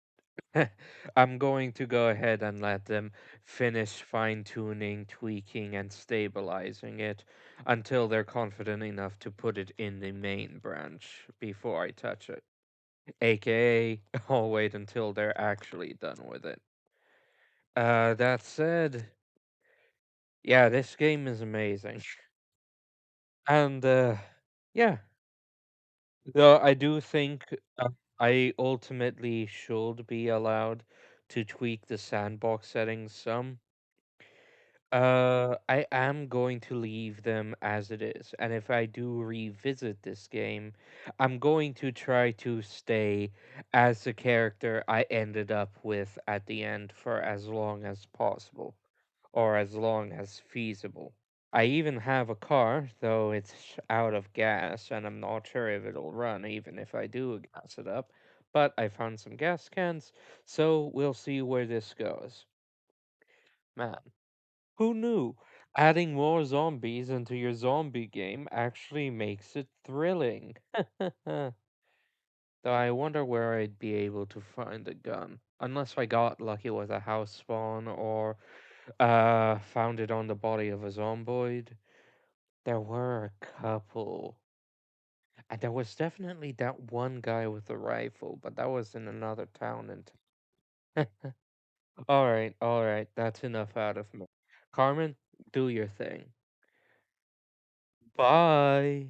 I'm going to go ahead and let them finish fine tuning, tweaking, and stabilizing it until they're confident enough to put it in the main branch before I touch it. AKA, I'll wait until they're actually done with it. That said, yeah, this game is amazing. And, yeah, though I do think I ultimately should be allowed to tweak the sandbox settings some. I am going to leave them as it is, and if I do revisit this game, I'm going to try to stay as the character I ended up with at the end for as long as possible, or as long as feasible. I even have a car, though it's out of gas, and I'm not sure if it'll run even if I do gas it up, but I found some gas cans, so we'll see where this goes. Man. Who knew? Adding more zombies into your zombie game actually makes it thrilling. Though I wonder where I'd be able to find a gun. Unless I got lucky with a house spawn or found it on the body of a zomboid. There were a couple. And there was definitely that one guy with a rifle, but that was in another town. And all right, that's enough out of me. Carmen, do your thing. Bye.